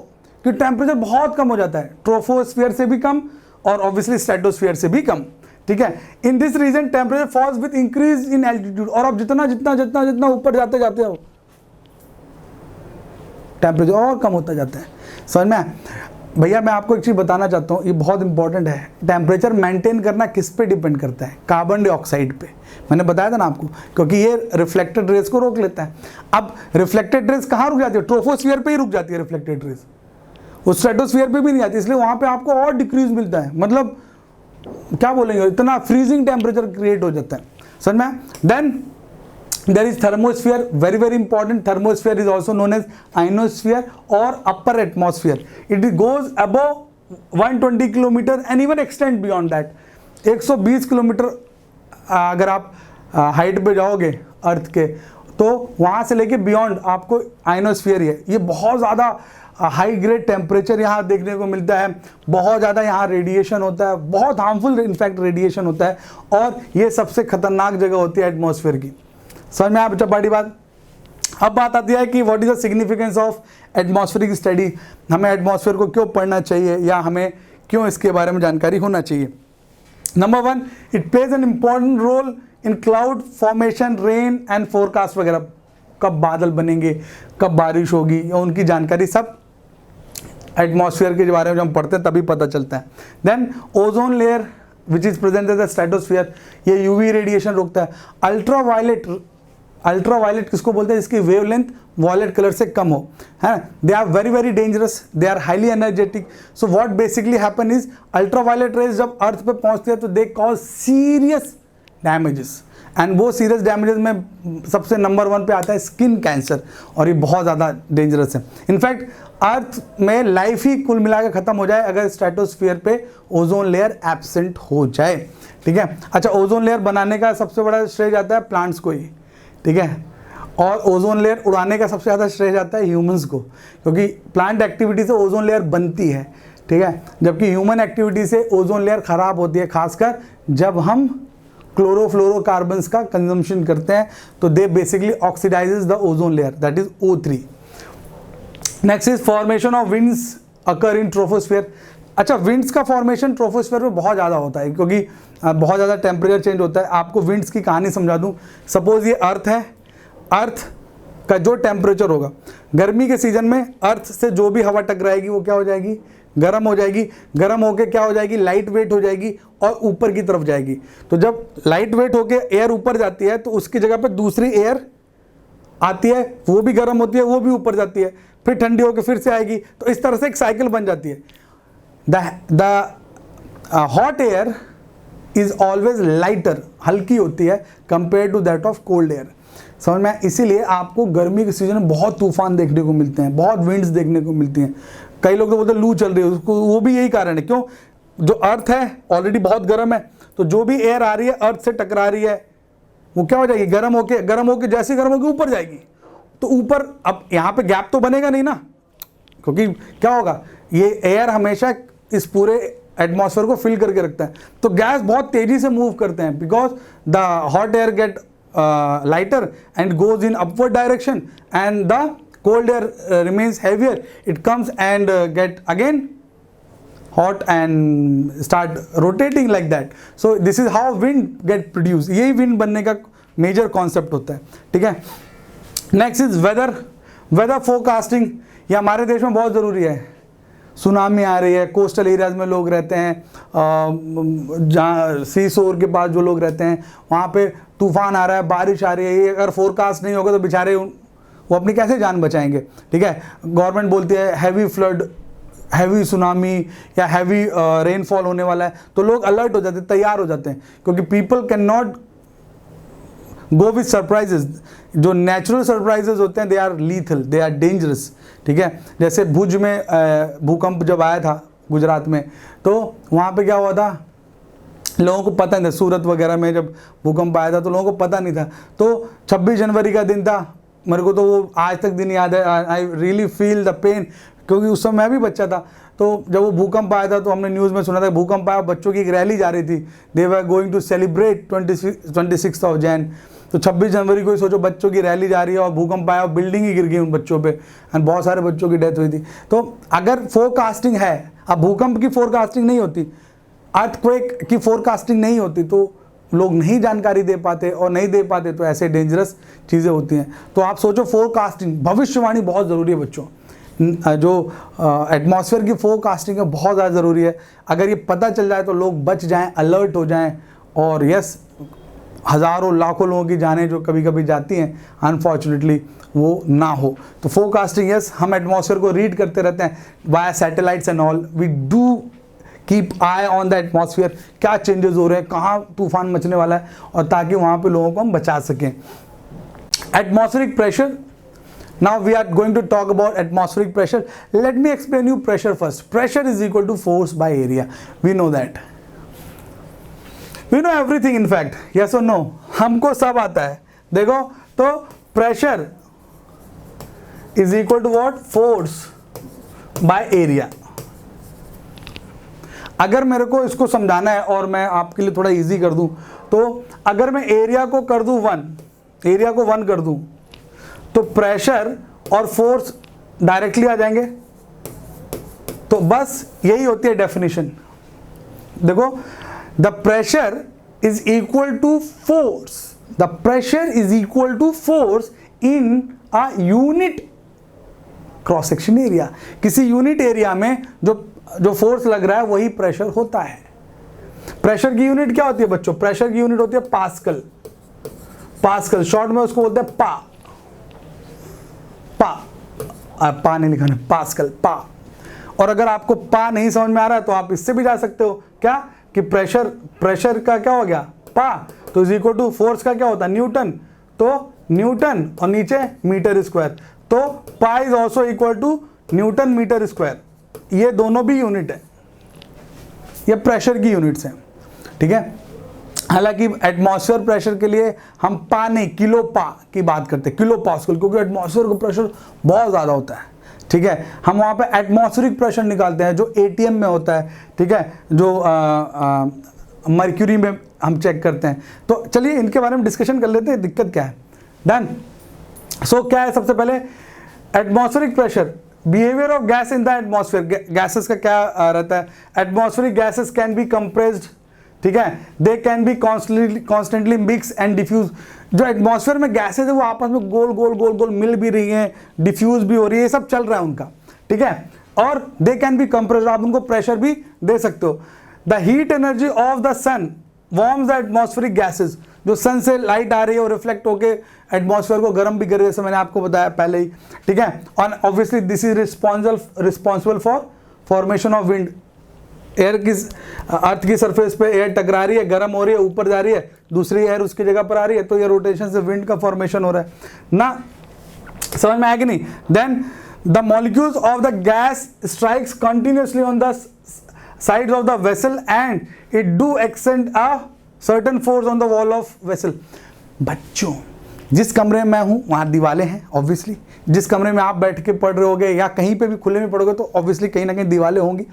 कि टेम्परेचर बहुत कम हो जाता है, ट्रोपोस्फीयर से भी कम और ऑब्वियसली स्ट्रेटोस्फीयर से भी कम, ठीक है। In this region temperature falls with increase in altitude. और अब जितना जितना जितना जितना ऊपर जाते जाते हो टेम्परेचर और कम होता जाता है। समझ में? भैया मैं आपको एक चीज़ बताना चाहता हूँ, ये बहुत इंपॉर्टेंट है। टेम्परेचर मेंटेन करना किस पे डिपेंड करता है? कार्बन डाइऑक्साइड पे। मैंने बताया था ना आपको, क्योंकि ये रिफ्लेक्टेड रेज को रोक लेता है। अब रिफ्लेक्टेड रेज कहाँ रुक जाती है? ट्रोपोस्फीयर पे ही रुक जाती है रिफ्लेक्टेड रेज, वो स्ट्रेटोस्फीयर पे भी नहीं आती, इसलिए वहाँ पे आपको और डिक्रीज मिलता है। मतलब क्या बोलेंगे, इतना फ्रीजिंग टेम्परेचर क्रिएट हो जाता है। समझ में? Then there is thermosphere, very very important. Thermosphere is also known as ionosphere or upper atmosphere. It goes above 120 kilometer and even extend beyond that. 120 kilometre अगर आप हाइट पे जाओगे अर्थ के, तो वहाँ से लेके बियॉन्ड आपको आइनोस्फीयर ही है। ये बहुत ज़्यादा हाई ग्रेड टेम्परेचर यहाँ देखने को मिलता है, बहुत ज़्यादा यहाँ रेडिएशन होता है, बहुत हार्मफुल इनफैक्ट रेडिएशन होता है, और ये सबसे खतरनाक जगह होती है एटमॉस्फेयर की। समझ में आप बच्चा बड़ी बात। अब बात आती है कि what is the significance of atmospheric study, हमें एटमॉस्फेयर को क्यों पढ़ना चाहिए या हमें क्यों इसके बारे में जानकारी होना चाहिए। Number 1, it plays an important role in cloud formation, rain and forecast वगैरह। कब बादल बनेंगे, कब बारिश होगी, उनकी जानकारी सब एटमॉस्फेयर के बारे में जब हम पढ़ते हैं तभी पता चलता है। Then ozone layer which is present as the stratosphere, ये यूवी रेडिएशन रोकता है। अल्ट्रावायलेट किसको बोलते हैं, जिसकी वेवलेंथ वॉयलेट कलर से कम हो, है। They are very very dangerous, they are highly energetic. So what basically happen is, ultraviolet rays जब अर्थ पे पहुंचती है तो they cause serious damages, and वो सीरियस डैमेजेस में सबसे नंबर 1 पे आता है स्किन कैंसर, और ये बहुत ज़्यादा डेंजरस है। इनफैक्ट अर्थ में लाइफ ही कुल मिला के ख़त्म हो जाए अगर स्ट्रेटोस्फीयर पे ओजोन लेयर एब्सेंट हो जाए, ठीक है। अच्छा, ओजोन लेयर बनाने का सबसे बड़ा श्रेय जाता है प्लांट्स को ही, ठीक है, और ओजोन लेयर उड़ाने का सबसे ज़्यादा श्रेय जाता है ह्यूमंस को, क्योंकि प्लांट एक्टिविटी से ओजोन लेयर बनती है, ठीक है, जबकि ह्यूमन एक्टिविटी से ओजोन लेयर ख़राब होती है, खासकर जब हम क्लोरोफ्लोरोकार्बन्स का कंजम्पशन करते हैं, तो they basically oxidises the ozone layer, that is O3। Next is formation of winds occur in troposphere. अच्छा, विंड्स का फॉर्मेशन ट्रोपोस्फीयर में बहुत ज़्यादा होता है, क्योंकि बहुत ज़्यादा टेम्परेचर चेंज होता है। आपको विंड्स की कहानी समझा दूं। सपोज ये अर्थ है, अर्थ का जो टेम्परेचर होगा गर्मी के सीजन में, अर्थ से जो भी हवा टकराएगी वो क्या हो जाएगी, गर्म हो जाएगी। गर्म होके क्या हो जाएगी, लाइट वेट हो जाएगी और ऊपर की तरफ जाएगी। तो जब लाइट वेट होके एयर ऊपर जाती है तो उसकी जगह पे दूसरी एयर आती है, वो भी गर्म होती है, वो भी ऊपर जाती है, फिर ठंडी होकर फिर से आएगी। तो इस तरह से एक साइकिल बन जाती है। The hot air is always lighter, हल्की होती है compare to that of cold air. समझ में, इसीलिए आपको गर्मी के सीजन में बहुत तूफान देखने को मिलते हैं, बहुत विंड्स देखने को मिलती हैं। कई लोग तो बोलते हैं लू चल रही है, उसको वो भी यही कारण है। क्यों, जो अर्थ है ऑलरेडी बहुत गर्म है, तो जो भी एयर आ रही है अर्थ से टकरा रही है वो क्या हो जाएगी, गर्म होके जैसे गर्म होगी ऊपर जाएगी। तो ऊपर, अब यहाँ पे गैप तो बनेगा नहीं ना, क्योंकि क्या होगा, ये एयर हमेशा इस पूरे एटमॉस्फेयर को फिल करके रखता है। तो गैस बहुत तेजी से मूव करते हैं, because the hot air get lighter and goes in upward direction, and the cold air remains heavier. It comes and get again hot and start rotating like that. So this is how wind get produced. यही wind बनने का major concept होता है, ठीक है। Next is weather forecasting। ये हमारे देश में बहुत ज़रूरी है। सुनामी आ रही है, कोस्टल एरियाज में लोग रहते हैं, जहाँ सी शोर के पास जो लोग रहते हैं वहाँ पे तूफान आ रहा है, बारिश आ रही है, ये अगर फोरकास्ट नहीं होगा तो बेचारे वो अपनी कैसे जान बचाएंगे, ठीक है। गवर्नमेंट बोलती है हैवी फ्लड, हैवी सुनामी या हैवी रेनफॉल होने वाला है, तो लोग अलर्ट हो जाते हैं, तैयार हो जाते हैं, क्योंकि people can not go with surprises. जो नेचुरल सरप्राइजेज होते हैं they are lethal, they are dangerous, ठीक है। जैसे भुज में भूकंप जब आया था गुजरात में, तो वहाँ पे क्या हुआ था, लोगों को पता नहीं था। सूरत वगैरह में जब भूकंप आया था तो लोगों को पता नहीं था। तो 26 जनवरी का दिन था, मेरे को तो वो आज तक दिन याद है। I really feel the pain, क्योंकि उस समय मैं भी बच्चा था। तो जब वो भूकंप आया था तो हमने न्यूज़ में सुना था भूकंप आया, बच्चों की एक रैली जा रही थी, they were going to celebrate 26 of Jan. तो 26 जनवरी को ही सोचो, बच्चों की रैली जा रही है और भूकंप आया और बिल्डिंग ही गिर गई उन बच्चों पे, एंड बहुत सारे बच्चों की डेथ हुई थी। तो अगर फोरकास्टिंग है, अब भूकंप की फोरकास्टिंग नहीं होती, अर्थक्वेक की फोरकास्टिंग नहीं होती, तो लोग नहीं जानकारी दे पाते, और नहीं दे पाते तो ऐसे डेंजरस चीज़ें होती हैं। तो आप सोचो, फोरकास्टिंग, भविष्यवाणी बहुत ज़रूरी है बच्चों। जो एटमॉस्फेयर की फोरकास्टिंग है बहुत ज़्यादा ज़रूरी है। अगर ये पता चल जाए तो लोग बच जाएं, अलर्ट हो जाएं, और यस, हज़ारों लाखों लोगों की जानें जो कभी कभी जाती हैं अनफॉर्चुनेटली वो ना हो। तो फोरकास्टिंग, यस, हम एटमॉस्फेयर को रीड करते रहते हैं via satellites and all. We do keep eye on the atmosphere, क्या चेंजेस हो रहे हैं, कहाँ तूफान मचने वाला है, और ताकि वहाँ पे लोगों को हम बचा सकें। Atmospheric pressure, now we are going to talk about atmospheric pressure. Let me explain you pressure first. Pressure is equal to force by area. We know that. We know everything in fact. Yes or no? हमको सब आता है। देखो, तो pressure is equal to what, force by area. अगर मेरे को इसको समझाना है और मैं आपके लिए थोड़ा इजी कर दूं, तो अगर मैं एरिया को कर दूं 1, एरिया को 1 कर दूं, तो प्रेशर और फोर्स डायरेक्टली आ जाएंगे। तो बस यही होती है डेफिनेशन। देखो, the pressure is equal to force, the pressure is equal to force in a unit cross section area. किसी यूनिट एरिया में जो फोर्स लग रहा है वही प्रेशर होता है। प्रेशर की यूनिट क्या होती है बच्चों? प्रेशर की यूनिट होती है पास्कल। पास्कल शॉर्ट में उसको बोलते हैं पा नहीं लिखा है, पास्कल, पा। और अगर आपको पा नहीं समझ में आ रहा है तो आप इससे भी जा सकते हो, क्या कि प्रेशर का क्या हो गया, पा, तो इज इक्वल टू फोर्स का क्या होता है, न्यूटन, तो न्यूटन और नीचे मीटर स्क्वायर, तो Pa is also equal to newton metre square. ये दोनों भी यूनिट है, ये प्रेशर की यूनिट्स हैं, ठीक है। हालांकि एटमॉस्फेयर प्रेशर के लिए हम पा नहीं, किलो पा की बात करते हैं, किलो पास्कल, क्योंकि एटमॉस्फेयर का प्रेशर बहुत ज़्यादा होता है, ठीक है। हम वहाँ पे एटमॉस्फेरिक प्रेशर निकालते हैं जो एटीएम में होता है, ठीक है, जो मर्क्यूरी में हम चेक करते हैं। तो चलिए इनके बारे में डिस्कशन कर लेते हैं, दिक्कत क्या है। डन। सो क्या है, सबसे पहले atmospheric pressure, behaviour of gas in the atmosphere. Gases का क्या रहता है? Atmospheric gases can be compressed, ठीक है, they can be constantly mix and diffuse. जो एटमॉस्फेयर में गैसेस है वो आपस में गोल गोल गोल गोल मिल भी रही हैं, डिफ्यूज भी हो रही है, ये सब चल रहा है उनका, ठीक है। और दे कैन बी कंप्रेस्ड, आप उनको प्रेशर भी दे सकते हो। The heat energy of the sun warms the atmospheric gases. जो सन से लाइट आ रही है और रिफ्लेक्ट होके एटमॉस्फेयर को गर्म भी कर रही है, जैसे मैंने आपको बताया पहले ही, ठीक है। और obviously this is responsible for formation of wind. Air की, अर्थ की सरफेस पे एयर टकरा रही है, गर्म हो रही है, ऊपर जा रही है, दूसरी एयर उसकी जगह पर आ रही है, तो ये रोटेशन से विंड का फॉर्मेशन हो रहा है ना। समझ में आया कि नहीं? Then the molecules of the gas strikes continuously on the sides of the vessel and it do extend a certain force on the wall of vessel। बच्चों, जिस कमरे में मैं हूँ वहाँ दीवारें हैं, ऑब्वियसली। जिस कमरे में आप बैठ के पढ़ रहे होगे या कहीं पे भी खुले में पढ़ोगे तो ऑब्वियसली कहीं ना कहीं दीवारें होंगी।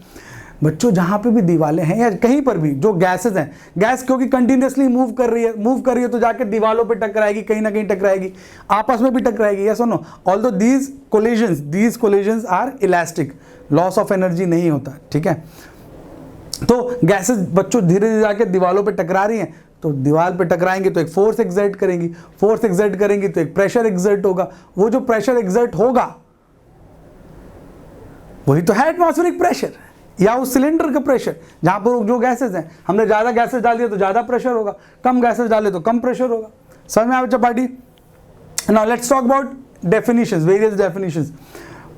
बच्चों, जहाँ पे भी दीवारें हैं या कहीं पर भी जो गैसेज हैं, गैस क्योंकि कंटिन्यूसली मूव कर रही है तो जाके दीवारों पे टकराएगी, कहीं ना कहीं टकराएगी, आपस में भी टकराएगी, यस और no. Although these collisions are elastic, loss of energy नहीं होता, ठीक है। तो गैसेस बच्चों धीरे धीरे जाके दीवारों पे टकरा रही हैं, तो दीवार पे टकराएंगे तो एक फोर्स एक्सर्ट करेंगी, फोर्स एक्सर्ट करेंगी तो एक प्रेशर एक्सर्ट होगा। वो जो प्रेशर एक्सर्ट होगा वही तो है एटमॉस्फेरिक प्रेशर, या उस सिलेंडर का प्रेशर जहां पर जो गैसेस हैं, हमने ज्यादा गैसेस डाल दिया तो ज्यादा प्रेशर होगा, कम गैसेस डाले तो कम प्रेशर होगा। समझ में आया बच्चा party? Now let's talk about definitions, various definitions.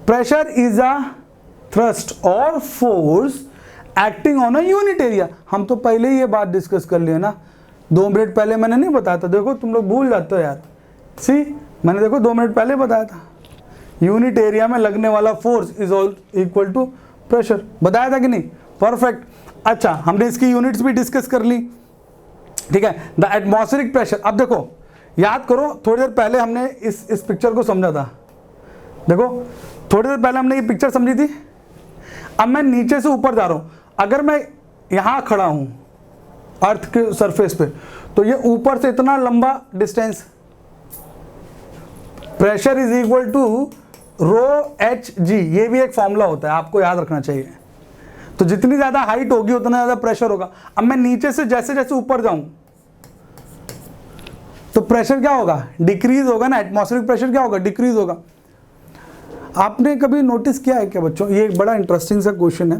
Pressure is a thrust और force acting on a unit area. हम तो पहले ही ये बात डिस्कस कर लिए ना, 2 मिनट पहले मैंने नहीं बताया था। देखो तुम लोग भूल जाते हो यार। सी, मैंने देखो 2 मिनट पहले बताया था, यूनिट एरिया में लगने वाला force is equal to pressure. बताया था कि नहीं? परफेक्ट। अच्छा, हमने इसकी यूनिट्स भी डिस्कस कर ली, ठीक है। द एटमॉस्फेरिक प्रेशर, अब देखो याद करो, थोड़ी देर पहले हमने इस पिक्चर को समझा था। देखो थोड़ी देर पहले हमने ये पिक्चर समझी थी। अब मैं नीचे से ऊपर जा रहा हूं, अगर मैं यहां खड़ा हूं अर्थ के सरफेस पे, तो ये ऊपर से इतना लंबा distance, pressure is equal to rho H G, ये भी एक फॉर्मूला होता है, आपको याद रखना चाहिए। तो जितनी ज्यादा हाइट होगी उतना ज्यादा प्रेशर होगा। अब मैं नीचे से जैसे जैसे ऊपर जाऊं तो प्रेशर क्या होगा? डिक्रीज होगा ना। एटमॉस्फेरिक प्रेशर क्या होगा? डिक्रीज होगा। आपने कभी नोटिस किया है क्या बच्चों? ये एक बड़ा इंटरेस्टिंग सा क्वेश्चन है।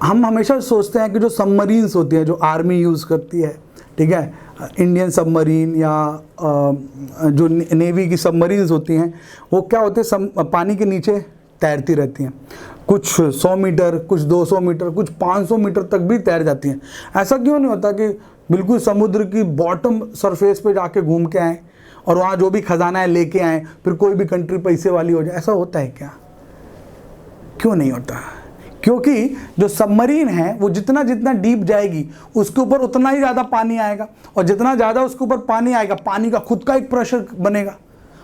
हम हमेशा सोचते हैं कि जो सबमरीन्स होती है, जो आर्मी यूज़ करती है, ठीक है, इंडियन सबमरीन या जो नेवी की सबमरीन्स होती हैं, वो क्या होते हैं, पानी के नीचे तैरती रहती हैं। कुछ 100 मीटर, कुछ 200 मीटर, कुछ 500 मीटर तक भी तैर जाती हैं। ऐसा क्यों नहीं होता कि बिल्कुल समुद्र की बॉटम सरफेस पे जाके घूम के आएँ और वहाँ जो भी खजाना है लेके आएँ, फिर कोई भी कंट्री पैसे वाली हो जाए? ऐसा होता है क्या? क्यों नहीं होता? क्योंकि जो सबमरीन है वो जितना जितना डीप जाएगी उसके ऊपर उतना ही ज़्यादा पानी आएगा, और जितना ज़्यादा उसके ऊपर पानी आएगा, पानी का खुद का एक प्रेशर बनेगा।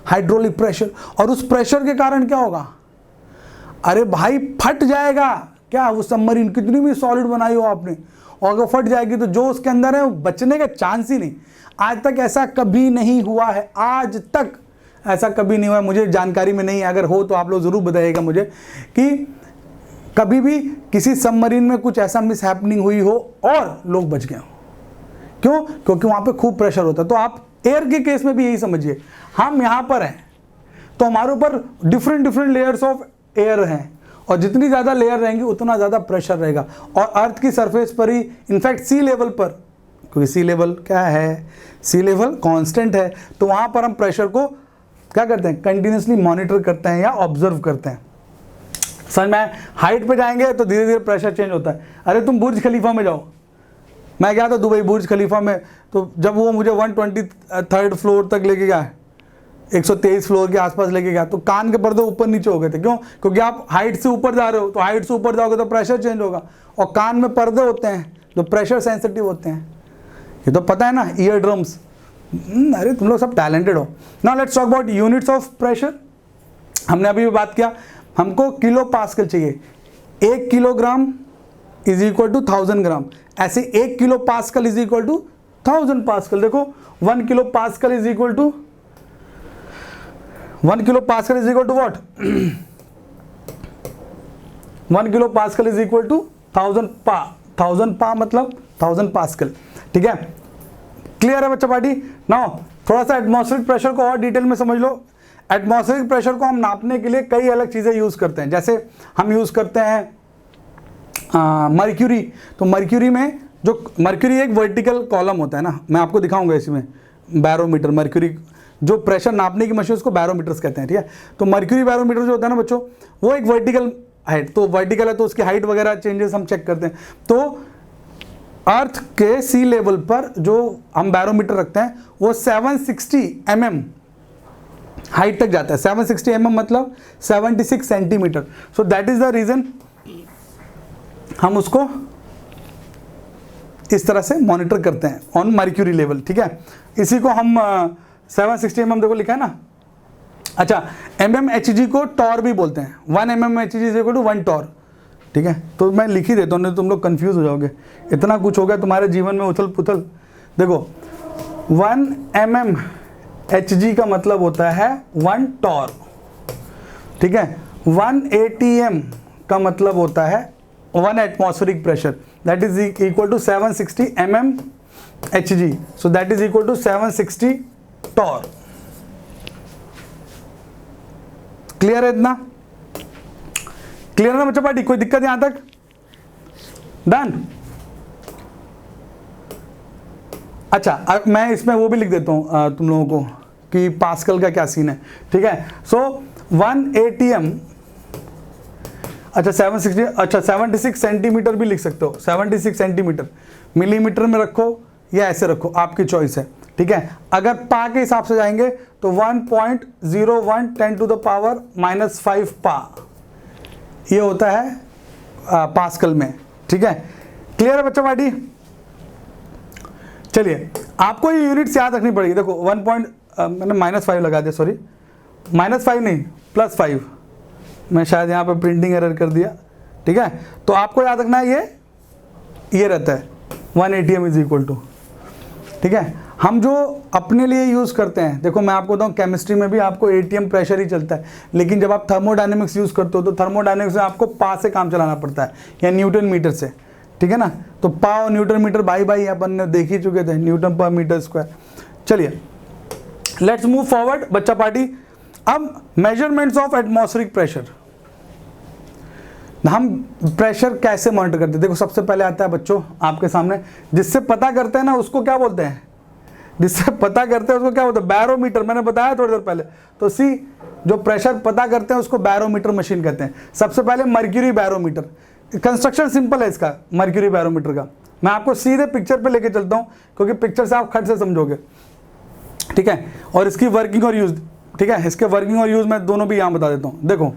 Hydraulic pressure. और उस प्रेशर के कारण क्या होगा, अरे भाई फट जाएगा। क्या वो सबमरीन कितनी भी सॉलिड बनाई हो आपने, और अगर फट जाएगी तो जो उसके अंदर है वो बचने का चांस ही नहीं। आज तक ऐसा कभी नहीं हुआ है, आज तक ऐसा कभी नहीं हुआ है, मुझे जानकारी में नहीं है। अगर हो तो आप लोग ज़रूर बताइएगा मुझे कि कभी भी किसी सबमरीन में कुछ ऐसा मिस हैपनिंग हुई हो और लोग बच गए हो। क्यों? क्योंकि वहाँ पे खूब प्रेशर होता है। तो आप एयर के केस में भी यही समझिए, हम यहाँ पर हैं तो हमारे ऊपर डिफरेंट लेयर्स ऑफ एयर हैं, और जितनी ज़्यादा लेयर रहेंगी उतना ज़्यादा प्रेशर रहेगा। और अर्थ की सरफेस पर ही, इनफैक्ट सी लेवल पर, क्योंकि सी लेवल क्या है, सी लेवल कांस्टेंट है, तो वहाँ पर हम प्रेशर को क्या करते हैं, कंटिन्यूसली मॉनिटर करते हैं या ऑब्जर्व करते हैं। समझ में? हाइट पे जाएंगे तो धीरे धीरे प्रेशर चेंज होता है। अरे तुम बुर्ज खलीफा में जाओ, मैं गया था दुबई बुर्ज खलीफा में, तो जब वो मुझे 123rd फ्लोर तक लेके गया, 123 फ्लोर के आसपास लेके गया, तो कान के पर्दे ऊपर नीचे हो गए थे। क्यों? क्योंकि आप हाइट से ऊपर जा रहे हो, तो हाइट से ऊपर जाओगे तो प्रेशर चेंज होगा, और कान में पर्दे होते हैं जो प्रेशर सेंसिटिव होते हैं। ये तो पता है ना, ईयर ड्रम्स। अरे तुम लोग सब टैलेंटेड हो। Now let's talk about units of pressure. हमने अभी भी बात किया, हमको किलो पास्कल चाहिए। 1 kilogram is equal to 1000 gram. ऐसे 1 kilo pascal is equal to 1000 pascal. देखो 1 kilo pascal is equal to 1 kilo pascal is equal to what? 1 kilo pascal is equal to 1000 Pa. 1000 पा मतलब 1000 पास्कल। ठीक है, क्लियर है बच्चा पार्टी? नाउ थोड़ा सा एटमॉस्फेरिक प्रेशर को और डिटेल में समझ लो। एटमॉस्फेरिक प्रेशर को हम नापने के लिए कई अलग चीज़ें यूज़ करते हैं। जैसे हम यूज़ करते हैं मर्क्यूरी। तो मर्क्यूरी में जो मर्क्यूरी एक वर्टिकल कॉलम होता है ना, मैं आपको दिखाऊंगा इसमें, बैरोमीटर। मर्क्यूरी जो प्रेशर नापने की मशीन, उसको बैरोमीटर्स कहते हैं। ठीक है, तो मर्क्यूरी बैरोमीटर जो होता है ना बच्चों, वो एक वर्टिकल हाइट, तो वर्टिकल है तो उसकी हाइट वगैरह चेंजेस हम चेक करते हैं। तो अर्थ के सी लेवल पर जो हम बैरोमीटर रखते हैं वो 760 mm हाइट तक जाता है। 760 mm मतलब 76 centimetre. So that is the reason हम उसको इस तरह से मॉनिटर करते हैं ऑन मर्क्यूरी लेवल। ठीक है, इसी को हम 760 mm देखो लिखा है ना। अच्छा, mmHg को टॉर भी बोलते हैं। 1 mmHg is equal to 1 torr. ठीक है, तो मैं लिख ही देता हूँ, नहीं तुम लोग कंफ्यूज हो जाओगे। इतना कुछ हो गया तुम्हारे जीवन में उथल पुथल। देखो 1 mmHg का मतलब होता है 1 टॉर। ठीक है, 1 atm का मतलब होता है 1 atmospheric pressure, that is equal to 760 mmHg। So that is equal to 760 torr. Clear है? इतना क्लियर है ना बच्चा पार्टी? कोई दिक्कत यहां तक? डन। अच्छा, अब मैं इसमें वो भी लिख देता हूं तुम लोगों को कि पास्कल का क्या सीन है। ठीक है, सो 1 atm, अच्छा 760, अच्छा 76 सेंटीमीटर भी लिख सकते हो। 76 सेंटीमीटर मिलीमीटर में रखो या ऐसे रखो, आपकी चॉइस है। ठीक है, अगर पा के हिसाब से जाएंगे तो 1.01 10 टू द पावर -5 पा, ये होता है पास्कल में। ठीक है, क्लियर है बच्चा पार्टी? चलिए, आपको ये यूनिट्स याद रखनी पड़ेगी। देखो 1 मैंने -5 लगा दिया, सॉरी -5 नहीं +5, मैं शायद यहाँ पे प्रिंटिंग एरर कर दिया। ठीक है, तो आपको याद रखना है ये रहता है 1 atm इज इक्वल टू। ठीक है, हम जो अपने लिए यूज़ करते हैं, देखो मैं आपको बताऊँ, केमिस्ट्री में भी आपको atm प्रेशर ही चलता है, लेकिन जब आप थर्मोडायनेमिक्स यूज़ करते हो तो थर्मोडायनेमिक्स में आपको पा से काम चलाना पड़ता है या न्यूटन मीटर से। ठीक है ना, तो पा और न्यूटन मीटर भाई अपन ने देख ही चुके थे, न्यूटन पर मीटर स्क्वायर। चलिए लेट्स मूव फॉरवर्ड बच्चा पार्टी। अब मेजरमेंट्स ऑफ एटमॉस्फेरिक प्रेशर, हम प्रेशर कैसे मॉनिटर करते हैं? देखो सबसे पहले आता है बच्चों आपके सामने, जिससे पता करते हैं ना उसको क्या बोलते हैं? जिससे पता करते हैं उसको क्या बोलते हैं? बैरोमीटर। मैंने बताया थोड़ी देर पहले। तो सी जो प्रेशर पता करते हैं उसको बैरोमीटर मशीन कहते हैं। सबसे पहले मर्क्यूरी बैरोमीटर, कंस्ट्रक्शन सिंपल है इसका, मर्क्यूरी बैरोमीटर का। मैं आपको सीधे पिक्चर पे लेके चलता हूँ क्योंकि पिक्चर से आप खट से समझोगे। ठीक है, और इसकी वर्किंग और यूज, ठीक है, इसके वर्किंग और यूज मैं दोनों भी यहाँ बता देता हूँ। देखो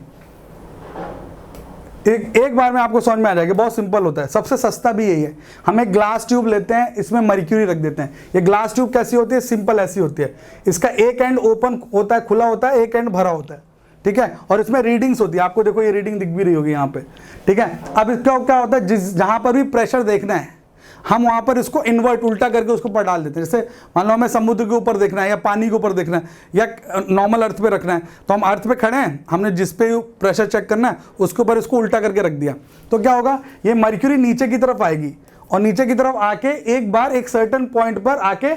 एक बार में आपको समझ में आ जाएगा, बहुत सिंपल होता है, सबसे सस्ता भी यही है। हम एक ग्लास ट्यूब लेते हैं, इसमें मर्क्यूरी रख देते हैं। ये ग्लास ट्यूब कैसी होती है? सिंपल ऐसी होती है। इसका एक एंड ओपन होता है, खुला होता है, एक एंड भरा होता है, ठीक है। और इसमें रीडिंग्स होती है, आपको देखो ये रीडिंग दिख भी रही होगी यहाँ पे, ठीक है। अब इसका क्या होता है, जहां पर भी प्रेशर देखना है हम वहां पर इसको इन्वर्ट, उल्टा करके उसको पर डाल देते हैं। जैसे मान लो हमें समुद्र के ऊपर देखना है या पानी के ऊपर देखना है या नॉर्मल अर्थ पे रखना है, तो हम अर्थ पे खड़े हैं, हमने जिस पे प्रेशर चेक करना है उसके ऊपर इसको उल्टा करके रख दिया, तो क्या होगा, ये मर्क्यूरी नीचे की तरफ आएगी और नीचे की तरफ आके एक बार एक सर्टेन पॉइंट पर आके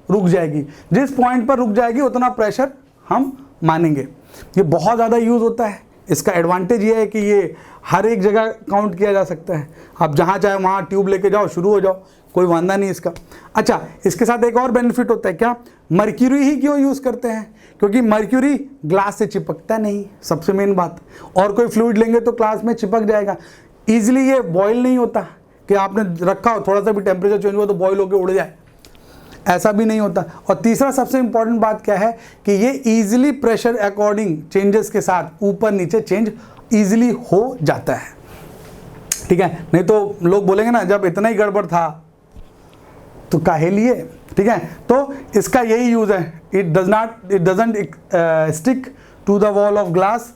रुक जाएगी। जिस पॉइंट पर रुक जाएगी उतना प्रेशर हम मानेंगे। ये बहुत ज़्यादा यूज़ होता है। इसका एडवांटेज ये है कि ये हर एक जगह काउंट किया जा सकता है। आप जहाँ चाहे वहाँ ट्यूब लेके जाओ, शुरू हो जाओ, कोई वांदा नहीं इसका। अच्छा, इसके साथ एक और बेनिफिट होता है, क्या? मर्क्यूरी ही क्यों यूज़ करते हैं? क्योंकि मर्क्यूरी ग्लास से चिपकता नहीं, सबसे मेन बात। और कोई फ्लूइड लेंगे तो ग्लास में चिपक जाएगा। ईजिली ये बॉयल नहीं होता कि आपने रखा हो, थोड़ा सा भी टेम्परेचर चेंज हुआ तो बॉयल होकर उड़ जाए, ऐसा भी नहीं होता। और तीसरा सबसे इंपॉर्टेंट बात क्या है कि ये इजीली प्रेशर अकॉर्डिंग चेंजेस के साथ ऊपर नीचे चेंज इजीली हो जाता है, ठीक है। नहीं तो लोग बोलेंगे ना, जब इतना ही गड़बड़ था तो काहे लिए, ठीक है। तो इसका यही यूज है, it doesn't stick to the wall of glass,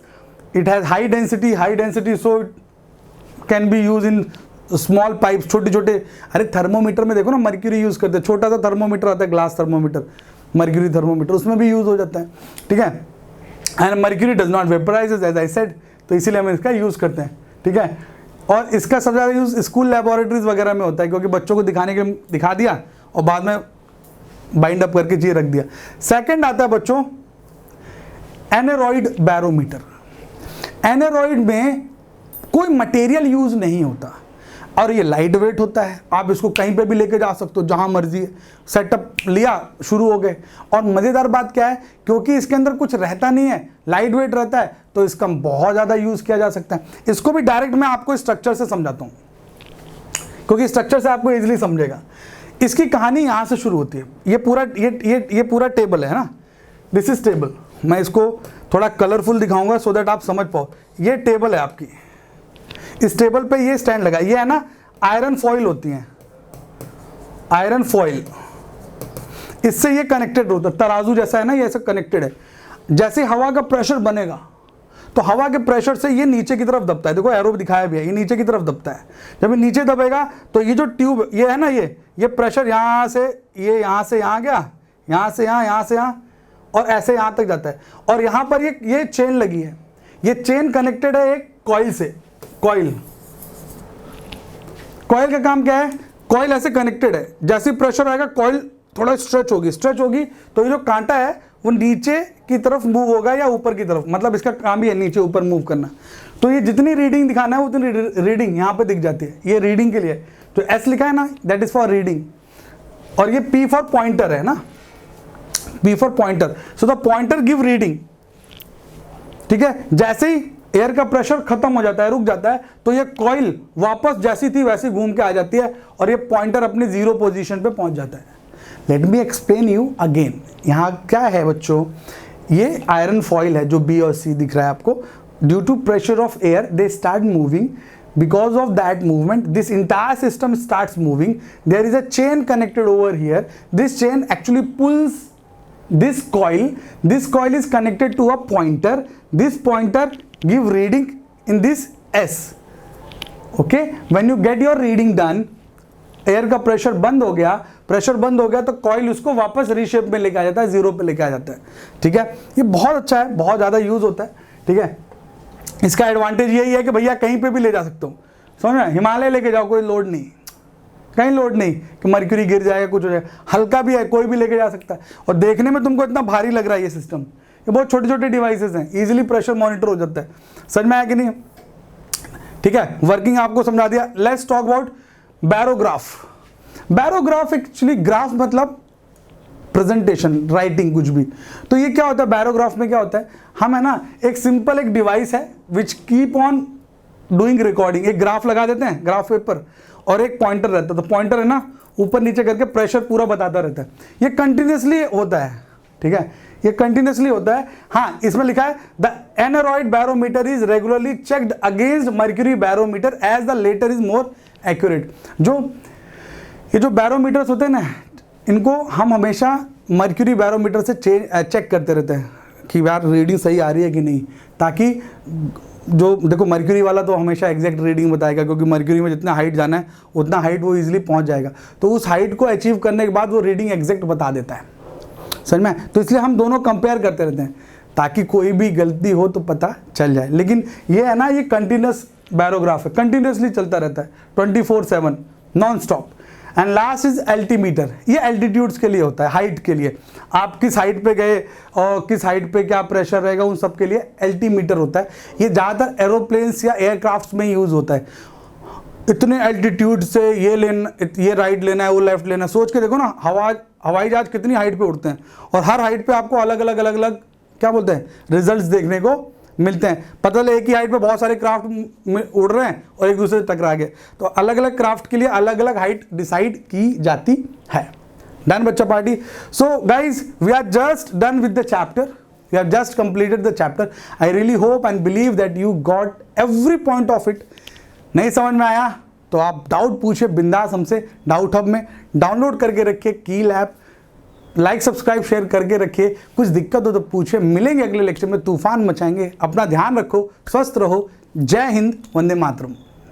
it has high density, so it can be use in small pipe, छोटे छोटे। अरे थर्मोमीटर में देखो ना, मर्क्यूरी यूज करते हैं, छोटा सा थर्मोमीटर आता है, ग्लास थर्मोमीटर, मर्क्यूरी थर्मोमीटर, उसमें भी यूज हो जाता है, ठीक है। And mercury does not vaporise as I said, तो इसीलिए हम इसका यूज करते हैं, ठीक है। और इसका सबसे ज़्यादा यूज स्कूल लैबोरेटरीज वगैरह में होता है, क्योंकि बच्चों को दिखाने के लिए दिखा दिया और बाद में बाइंड अप करके चीज रख दिया। सेकंड आता है बच्चों एनेरॉइड बैरोमीटर। एनेरॉइड में कोई मटेरियल यूज नहीं होता और ये लाइट वेट होता है। आप इसको कहीं पे भी लेके जा सकते हो, जहां मर्जी है, सेटअप लिया, शुरू हो गए। और मजेदार बात क्या है, क्योंकि इसके अंदर कुछ रहता नहीं है, लाइट वेट रहता है, तो इसका बहुत ज्यादा यूज किया जा सकता है। इसको भी डायरेक्ट मैं आपको स्ट्रक्चर से समझाता हूं, क्योंकि स्ट्रक्चर से आपको इजीली समझेगा। इसकी कहानी यहां से शुरू होती है। ये पूरा टेबल है ना, दिस इज टेबल। मैं इसको थोड़ा कलरफुल दिखाऊंगा सो दैट आप समझ पाओ। ये टेबल है आपकी, इस टेबल पे ये स्टैंड लगा, ये है ना आयरन फॉइल होती है, आयरन फॉइल, इससे ये कनेक्टेड होता है, तराजू जैसा है ना, ये ऐसे कनेक्टेड है। जैसे हवा का प्रेशर बनेगा तो हवा के प्रेशर से ये नीचे की तरफ दबता है, देखो एरो दिखाया भी है, ये नीचे की तरफ दबता है। जब ये नीचे दबेगा तो ये जो ट्यूब ये है ना, ये प्रेशर यहाँ से यहाँ गया, यहाँ से यहाँ और ऐसे यहाँ तक जाता है। और यहाँ पर ये चेन लगी है, ये चेन कनेक्टेड है एक कॉइल से। कॉइल का काम क्या है, कॉइल ऐसे कनेक्टेड है, जैसे प्रेशर आएगा कॉइल थोड़ा स्ट्रेच होगी तो ये जो कांटा है वो नीचे की तरफ मूव होगा या ऊपर की तरफ, मतलब इसका काम भी है नीचे ऊपर मूव करना। तो ये जितनी रीडिंग दिखाना है उतनी रीडिंग यहाँ पे दिख जाती है। ये रीडिंग के लिए तो एस लिखा है ना, दैट इज फॉर रीडिंग। और ये पी फॉर पॉइंटर है ना, P for pointer, so the pointer give reading, ठीक है। जैसे ही एयर का प्रेशर खत्म हो जाता है, रुक जाता है, तो ये कॉइल वापस जैसी थी वैसी घूम के आ जाती है और ये पॉइंटर अपनी जीरो पोजीशन पे पहुंच जाता है। Let me explain you again. यहाँ क्या है बच्चों, ये आयरन फॉइल है जो बी और सी दिख रहा है आपको। Due to pressure of air they start moving, because of that movement this entire system starts moving. There is a chain connected over here. This chain actually pulls this coil is connected to a pointer. This pointer give reading in this S. Okay, when you get your reading done, air का प्रेशर बंद हो गया तो कॉइल उसको वापस रीशेप में लेके आ जाता है, जीरो पे लेके आ जाता है, ठीक है। ये बहुत अच्छा है, बहुत ज़्यादा यूज होता है, ठीक है। इसका एडवांटेज यही है कि भैया कहीं पे भी ले जा सकते हो, समझ में, हिमालय लेके जाओ, कोई लोड नहीं, कहीं लोड नहीं कि मर्क्यूरी गिर जाएगा, कुछ हो जाएगा, हल्का भी है, कोई भी लेके जा सकता है। और देखने में तुमको इतना भारी लग रहा है ये सिस्टम, ये बहुत छोटे छोटे डिवाइसेस हैं, इजीली प्रेशर मॉनिटर हो जाता है। समझ में आया कि नहीं, ठीक है। वर्किंग आपको समझा दिया। Let's talk about barograph. Barograph actually graph मतलब प्रेजेंटेशन, राइटिंग, कुछ भी। तो ये क्या होता है बैरोग्राफ में, क्या होता है, हम है ना एक सिंपल एक डिवाइस है which keep on doing recording. एक ग्राफ लगा देते हैं, ग्राफ पेपर, और एक पॉइंटर रहता है। तो पॉइंटर है ना ऊपर नीचे करके प्रेशर पूरा बताता रहता है, ये कंटिन्यूसली होता है, ठीक है। ये कंटिन्यूसली होता है। हाँ, इसमें लिखा है the aneroid barometer is regularly checked against mercury barometer as the latter is more accurate. ये जो बैरोमीटर्स होते हैं ना, इनको हम हमेशा मर्क्यूरी बैरोमीटर से चेक करते रहते हैं कि यार रीडिंग सही आ रही है कि नहीं, ताकि जो देखो मर्क्यूरी वाला तो हमेशा एग्जैक्ट रीडिंग बताएगा, क्योंकि मर्क्यूरी में जितना हाइट जाना है उतना हाइट वो इजीली पहुंच जाएगा, तो उस हाइट को अचीव करने के बाद वो रीडिंग एग्जैक्ट बता देता है, समझ में। तो इसलिए हम दोनों कंपेयर करते रहते हैं ताकि कोई भी गलती हो तो पता चल जाए। लेकिन ये है ना, ये कंटिन्यूस बैरोग्राफ है, कंटिन्यूसली चलता रहता है 24/7 non stop. And last is altimeter, ये एल्टीट्यूड्स के लिए होता है, हाइट के लिए। आप किस हाइट पे गए और किस हाइट पे क्या प्रेशर रहेगा उन सब के लिए एल्टीमीटर होता है। ये ज़्यादातर एरोप्लेन्स या एयरक्राफ्ट में यूज़ होता है। इतने एल्टीट्यूड से ये लेना, ये राइट लेना है, वो लेफ्ट लेना है, सोच के देखो ना, हवाई जहाज कितनी हाइट पे उड़ते हैं, और हर हाइट पे आपको अलग अलग क्या बोलते हैं रिजल्ट्स देखने को मिलते हैं। पता चले एक ही हाइट पे बहुत सारे क्राफ्ट उड़ रहे हैं और एक दूसरे से टकरा गए, तो अलग अलग क्राफ्ट के लिए अलग अलग हाइट डिसाइड की जाती है। डन बच्चा party. So guys, we are just done with the chapter, we have just completed the chapter. I really hope and believe that you got every point of it. नहीं समझ में आया तो आप डाउट पूछे बिंदास हमसे, डाउट हब में डाउनलोड करके रखिए कील ऐप, लाइक सब्सक्राइब शेयर करके रखिए। कुछ दिक्कत हो तो पूछे, मिलेंगे अगले लेक्चर में, तूफान मचाएंगे। अपना ध्यान रखो, स्वस्थ रहो। जय हिंद, वंदे मातरम।